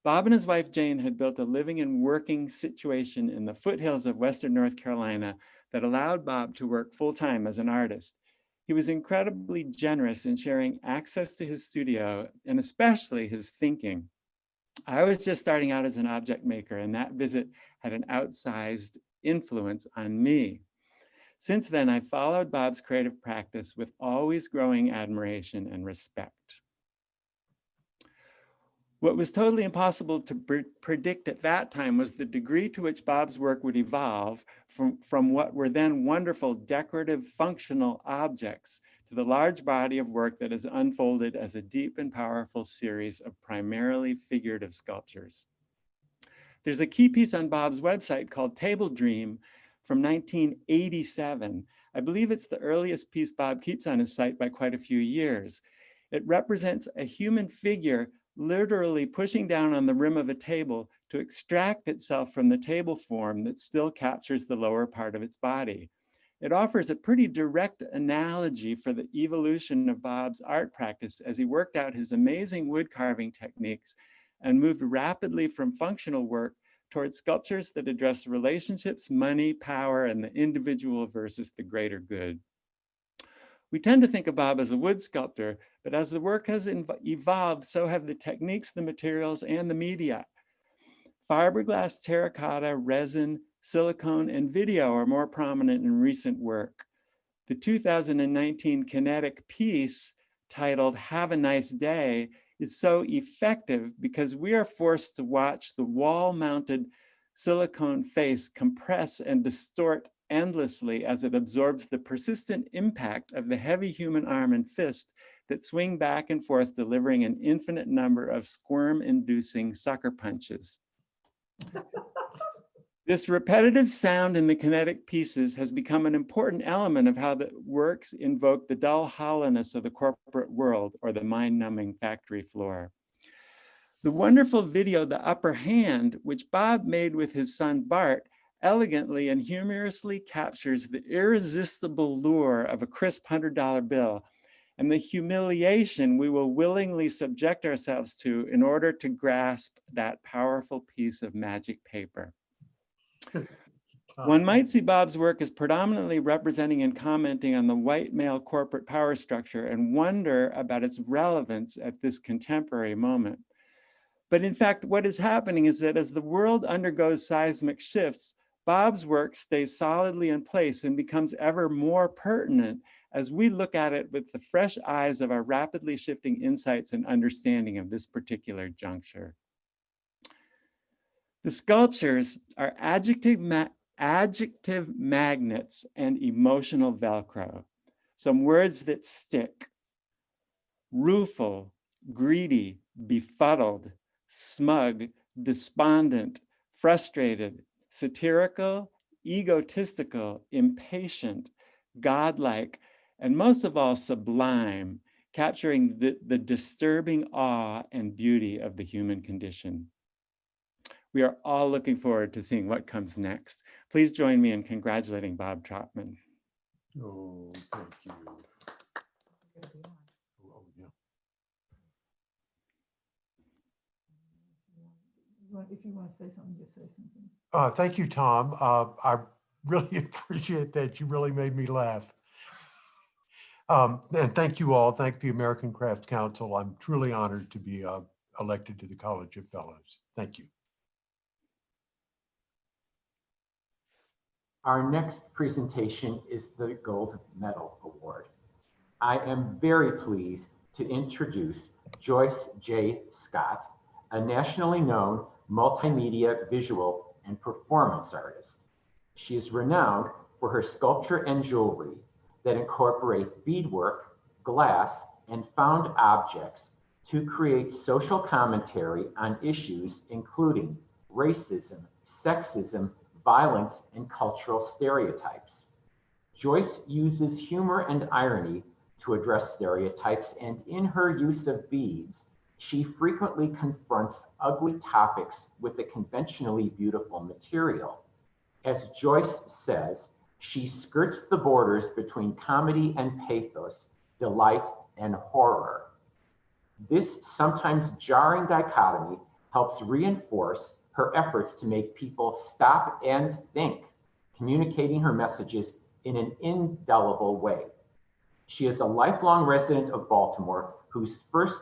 Bob and his wife Jane had built a living and working situation in the foothills of Western North Carolina that allowed Bob to work full-time as an artist. He was incredibly generous in sharing access to his studio and especially his thinking. I was just starting out as an object maker, and that visit had an outsized influence on me. Since then, I've followed Bob's creative practice with always growing admiration and respect. What was totally impossible to predict at that time was the degree to which Bob's work would evolve from what were then wonderful decorative functional objects to the large body of work that has unfolded as a deep and powerful series of primarily figurative sculptures. There's a key piece on Bob's website called Table Dream from 1987. I believe it's the earliest piece Bob keeps on his site by quite a few years. It represents a human figure literally pushing down on the rim of a table to extract itself from the table form that still captures the lower part of its body. It offers a pretty direct analogy for the evolution of Bob's art practice as he worked out his amazing wood carving techniques and moved rapidly from functional work towards sculptures that address relationships, money, power, and the individual versus the greater good. We tend to think of Bob as a wood sculptor, but as the work has evolved, so have the techniques, the materials, and the media. Fiberglass, terracotta, resin, silicone, and video are more prominent in recent work. The 2019 kinetic piece titled "Have a Nice Day" is so effective because we are forced to watch the wall-mounted silicone face compress and distort endlessly as it absorbs the persistent impact of the heavy human arm and fist that swing back and forth, delivering an infinite number of squirm-inducing sucker punches. This repetitive sound in the kinetic pieces has become an important element of how the works invoke the dull hollowness of the corporate world or the mind-numbing factory floor. The wonderful video, The Upper Hand, which Bob made with his son Bart, elegantly and humorously captures the irresistible lure of a crisp $100 bill and the humiliation we will willingly subject ourselves to in order to grasp that powerful piece of magic paper. One might see Bob's work as predominantly representing and commenting on the white male corporate power structure and wonder about its relevance at this contemporary moment. But in fact, what is happening is that as the world undergoes seismic shifts, Bob's work stays solidly in place and becomes ever more pertinent as we look at it with the fresh eyes of our rapidly shifting insights and understanding of this particular juncture. The sculptures are adjective magnets and emotional Velcro. Some words that stick: rueful, greedy, befuddled, smug, despondent, frustrated, satirical, egotistical, impatient, godlike, and most of all, sublime, capturing the disturbing awe and beauty of the human condition. We are all looking forward to seeing what comes next. Please join me in congratulating Bob Trotman. Oh, thank you. Oh, yeah. If you want to say something, just say something. Thank you, Tom. I really appreciate that. You really made me laugh. And thank you all. Thank the American Craft Council. I'm truly honored to be elected to the College of Fellows. Thank you. Our next presentation is the Gold Medal Award. I am very pleased to introduce Joyce J. Scott, a nationally known multimedia visual and performance artist. She is renowned for her sculpture and jewelry that incorporate beadwork, glass, and found objects to create social commentary on issues including racism, sexism, violence, and cultural stereotypes. Joyce uses humor and irony to address stereotypes, and in her use of beads, she frequently confronts ugly topics with a conventionally beautiful material. As Joyce says, she skirts the borders between comedy and pathos, delight and horror. This sometimes jarring dichotomy helps reinforce her efforts to make people stop and think, communicating her messages in an indelible way. She is a lifelong resident of Baltimore whose first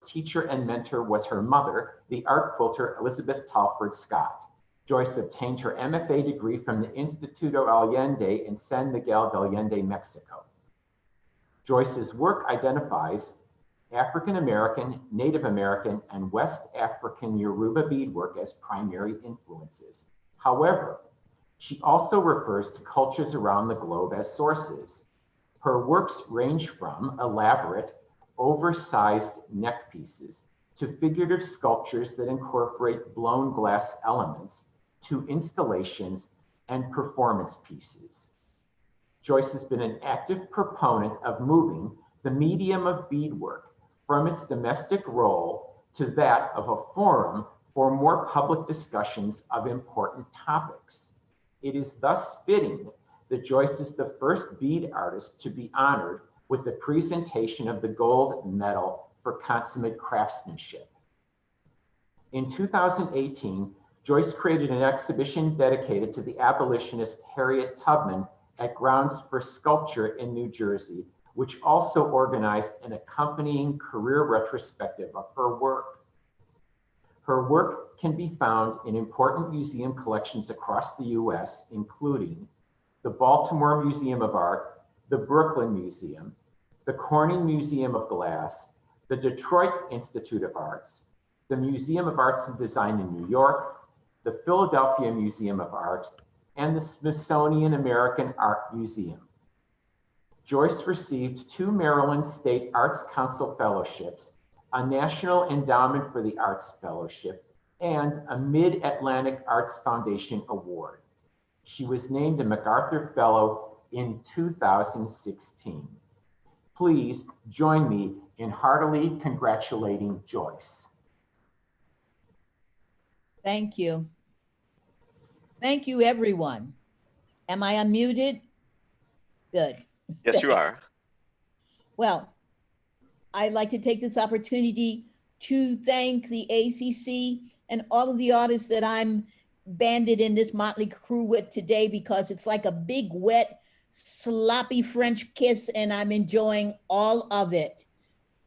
teacher and mentor was her mother, the art quilter Elizabeth Talford Scott. Joyce obtained her MFA degree from the Instituto Allende in San Miguel de Allende, Mexico. Joyce's work identifies African American, Native American, and West African Yoruba beadwork as primary influences. However, she also refers to cultures around the globe as sources. Her works range from elaborate, oversized neck pieces to figurative sculptures that incorporate blown glass elements to installations and performance pieces. Joyce has been an active proponent of moving the medium of beadwork from its domestic role to that of a forum for more public discussions of important topics. It is thus fitting that Joyce is the first bead artist to be honored with the presentation of the Gold Medal for Consummate Craftsmanship. In 2018, Joyce created an exhibition dedicated to the abolitionist Harriet Tubman at Grounds for Sculpture in New Jersey, which also organized an accompanying career retrospective of her work. Her work can be found in important museum collections across the US, including the Baltimore Museum of Art, the Brooklyn Museum, the Corning Museum of Glass, the Detroit Institute of Arts, the Museum of Arts and Design in New York, the Philadelphia Museum of Art, and the Smithsonian American Art Museum. Joyce received 2 Maryland State Arts Council fellowships, a National Endowment for the Arts Fellowship, and a Mid-Atlantic Arts Foundation Award. She was named a MacArthur Fellow in 2016. Please join me in heartily congratulating Joyce. Thank you. Thank you, everyone. Am I unmuted? Good. Yes, you are. Well, I'd like to take this opportunity to thank the ACC and all of the artists that I'm banded in this motley crew with today, because it's like a big, wet, sloppy French kiss, and I'm enjoying all of it.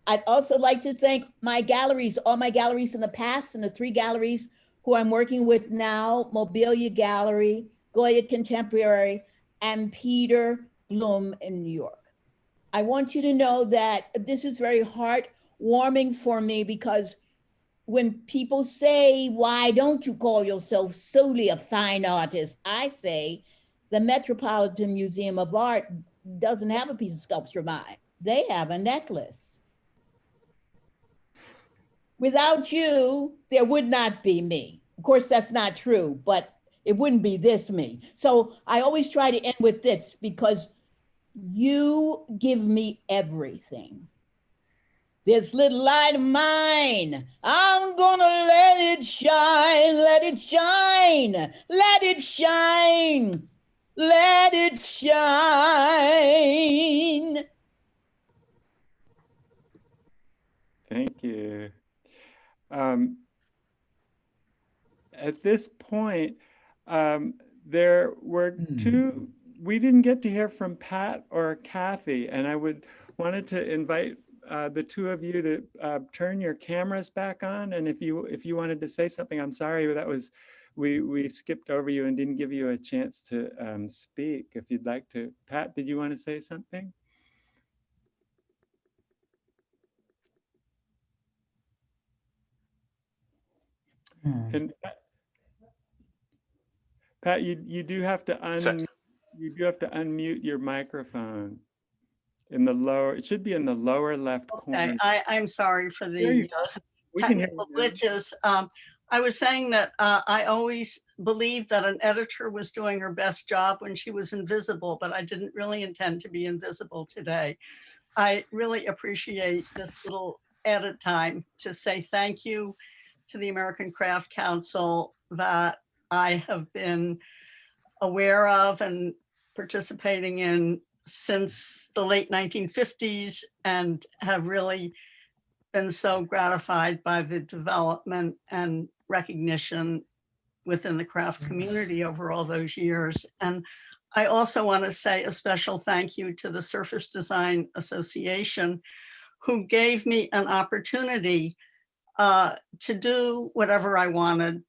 I'd also like to thank my galleries, all my galleries in the past, and the 3 galleries who I'm working with now, Mobilia Gallery, Goya Contemporary, and Peter Bloom in New York. I want you to know that this is very heartwarming for me, because when people say, why don't you call yourself solely a fine artist? I say, the Metropolitan Museum of Art doesn't have a piece of sculpture of mine. They have a necklace. Without you, there would not be me. Of course, that's not true, but it wouldn't be this me. So I always try to end with this, because you give me everything. This little light of mine, I'm gonna let it shine, let it shine, let it shine, let it shine. Thank you. At this point, there were two, we didn't get to hear from Pat or Kathy, and I wanted to invite the two of you to turn your cameras back on. And if you wanted to say something, I'm sorry, but that was, we skipped over you and didn't give you a chance to speak. If you'd like to. Pat, did you want to say something? Pat, you do have to unmute your microphone in the lower. It should be in the lower left corner. Okay, I'm sorry for the technical glitches. I was saying that I always believed that an editor was doing her best job when she was invisible, but I didn't really intend to be invisible today. I really appreciate this little added time to say thank you to the American Craft Council that I have been aware of and participating in since the late 1950s, and have really been so gratified by the development and recognition within the craft community over all those years. And I also want to say a special thank you to the Surface Design Association, who gave me an opportunity to do whatever I wanted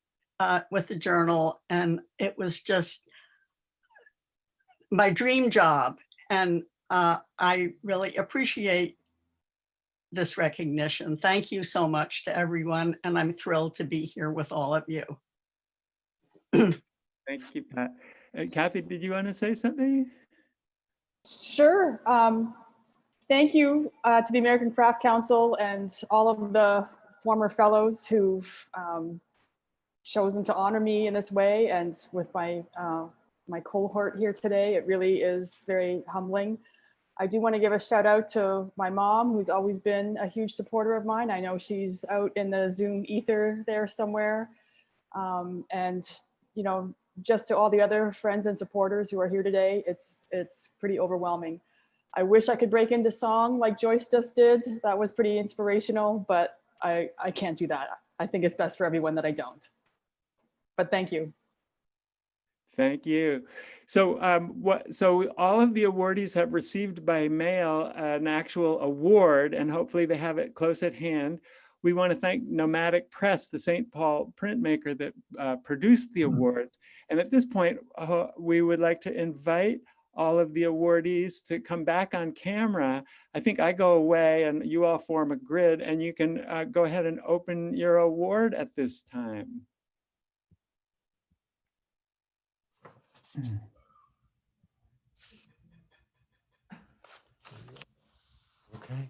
with the journal. And it was just my dream job. And I really appreciate this recognition. Thank you so much to everyone. And I'm thrilled to be here with all of you. Thank you, Pat. Kathy, did you want to say something? Sure. Thank you to the American Craft Council and all of the former fellows who've chosen to honor me in this way, and with my my cohort here today. It really is very humbling. I do want to give a shout out to my mom, who's always been a huge supporter of mine. I know she's out in the Zoom ether there somewhere. And, you know, just to all the other friends and supporters who are here today, it's pretty overwhelming. I wish I could break into song like Joyce just did. That was pretty inspirational, but I can't do that. I think it's best for everyone that I don't. But thank you. Thank you. So so all of the awardees have received by mail an actual award, and hopefully they have it close at hand. We want to thank Nomadic Press, the St. Paul printmaker that produced the awards. And at this point, we would like to invite all of the awardees to come back on camera. I think I go away and you all form a grid, and you can go ahead and open your award at this time. Okay.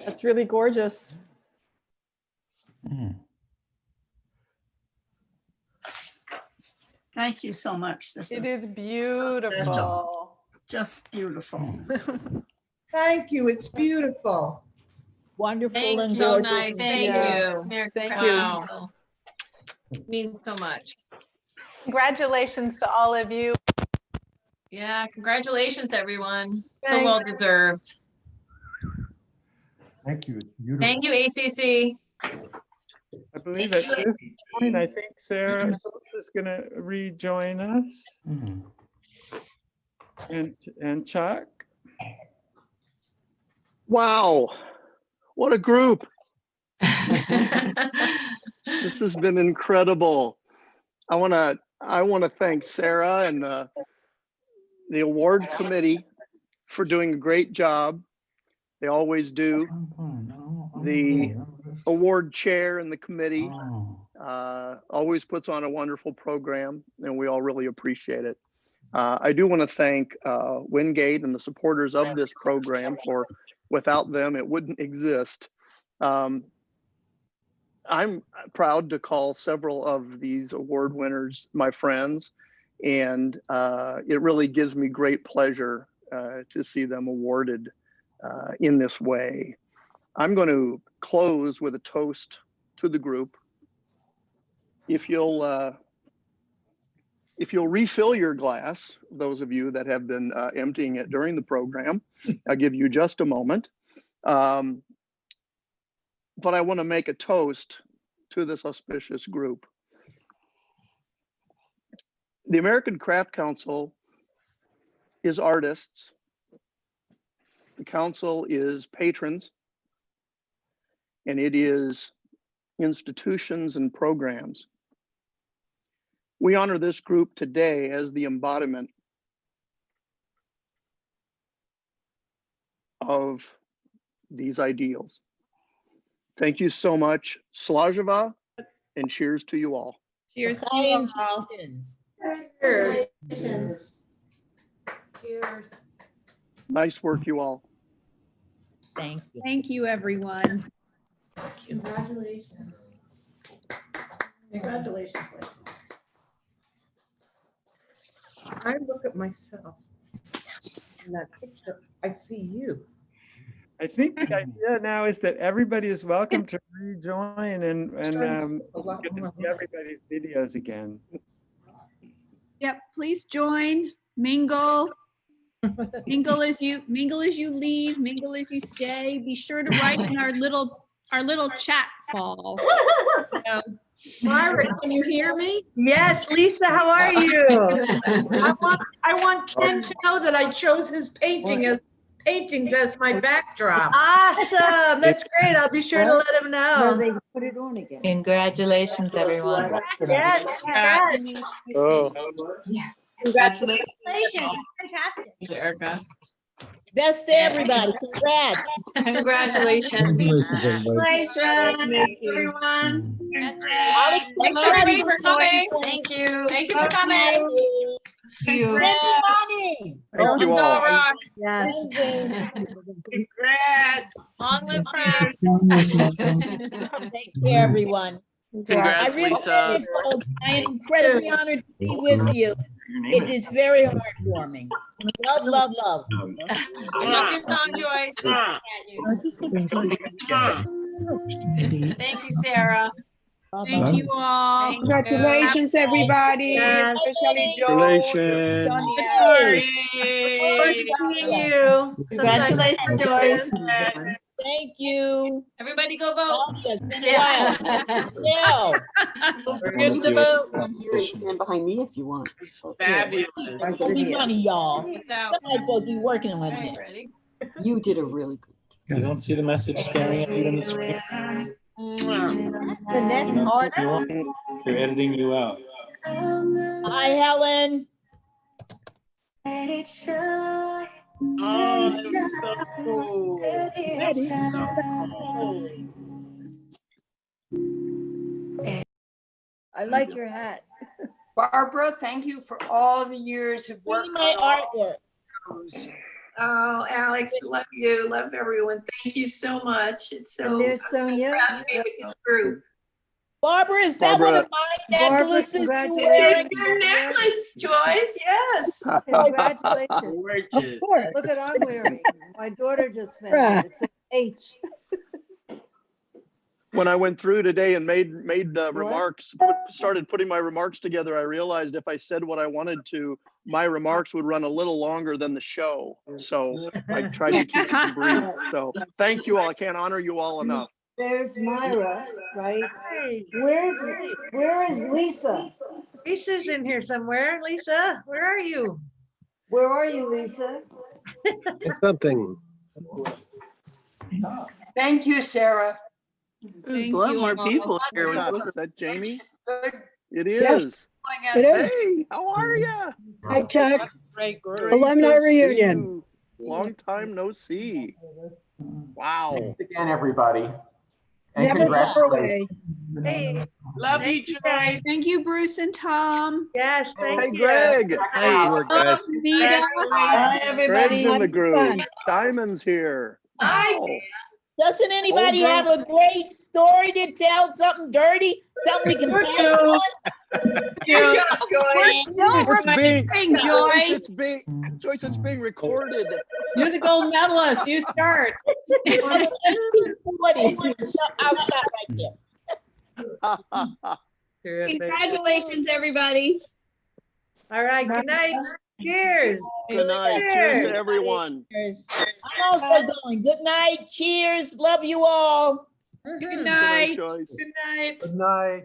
That's really gorgeous. Thank you so much. This It is beautiful. Just beautiful. Thank you. It's beautiful. Wonderful Thank and you. So gorgeous. nice. Thank you. Thank you. It means so much. Congratulations to all of you. Yeah, congratulations, everyone. Thank So well deserved. Thank you. It's beautiful. Thank you, ACC. I believe at this point, I think Sarah is going to rejoin us. And Chuck. Wow, what a group. This has been incredible. I want to thank Sarah and the award committee for doing a great job. They always do. The award chair and the committee always puts on a wonderful program, and we all really appreciate it. I do want to thank Wingate and the supporters of this program, for without them, it wouldn't exist. I'm proud to call several of these award winners my friends, and it really gives me great pleasure to see them awarded in this way. I'm going to close with a toast to the group. If you'll refill your glass, those of you that have been emptying it during the program, I'll give you just a moment. But I want to make a toast to this auspicious group. The American Craft Council is artists. The council is patrons, and it is institutions and programs. We honor this group today as the embodiment of these ideals. Thank you so much. Slajava, and cheers to you all. Cheers to you all. Cheers. Cheers. Nice work, you all. Thank you. Thank you, everyone. Congratulations. Congratulations. I look at myself in that picture, I see you. I think the idea now is that everybody is welcome to rejoin and get to see everybody's videos again. Yep, please join, mingle. Mingle as you leave, mingle as you stay. Be sure to write in our little chat fall. So, Myra, can you hear me? Yes, Lisa, how are you? I want Ken to know that I chose his paintings as my backdrop. Awesome, that's great. I'll be sure to let him know. Put it on again. Congratulations, everyone. Yes, congrats. Oh. Yes. Congratulations. Fantastic. Erica. Best to everybody. Congrats. Congratulations. Congratulations, everyone. Thanks everybody for coming. Thank you. Thank you for coming. Send me money. Thank you all. Rock. Yes. Congrats. Long live craft. Take care, everyone. Congrats, I really Lisa. I am incredibly honored to be with you. It is very heartwarming. Love, love, love. Love your song, Joyce. Thank you, Sarah. thank you all. Thank you. Congratulations, everybody, Yes. especially Congratulations. Sonia. See you. Congratulations, Joyce. Thank you. Everybody go vote. Claudia, it's been a while. Michelle. Forget to vote. Stand behind me if you want. Fabulous. It's gonna be funny, y'all. Peace out. Somebody's supposed to be working on All right, it. ready? You did a really good. You don't see the message staring at you on the screen. The next order. They're editing you out. Hi, Helen. Oh, so cool. I like your hat. Barbara, thank you for all the years of work. My artwork. Oh, Alex, love you, love everyone. Thank you so much. It's so And there's Sonia. proud to be with this group. Barbara, is that one of my necklaces? Congratulations. Your necklace, Joyce, yes. Congratulations. Of course. Look at I'm wearing. My daughter just found it. It's an H. When I went through today and made remarks, started putting my remarks together, I realized if I said what I wanted to, my remarks would run a little longer than the show. So I tried to keep them brief. So thank you all. I can't honor you all enough. There's Myra, right? Where is Lisa? Lisa's in here somewhere. Lisa, where are you? Where are you, Lisa? It's something. Thank you, Sarah. There's a lot more people here. Is that Jamie? It is. Yes. Hey, how are you? Hi, Chuck. Great Alumni to see reunion. you. long time no see. Wow. Thanks again, everybody. And Never go congratulations. away. Hey, Love thank you, guys. Joy. Thank you, Bruce and Tom. Yes, thank Hey, you. Greg. Nice work, guys. Nita. Bye, everybody. Greg's in the group. Fun. Diamond's here. Hi. Wow. Doesn't anybody have a great story to tell? Something dirty? Something we can pass on? Good job, We're Joy. still recording, Joyce. Joyce, it's being recorded. You're the gold medalist. You start. 1840s. I'll stop right there. Congratulations, everybody. All right. Good night. Cheers. Good night. Cheers to everyone. Cheers. I'm also going. Good night. Cheers. Love you all. Good Good night. night, Joyce. Good night. Good night.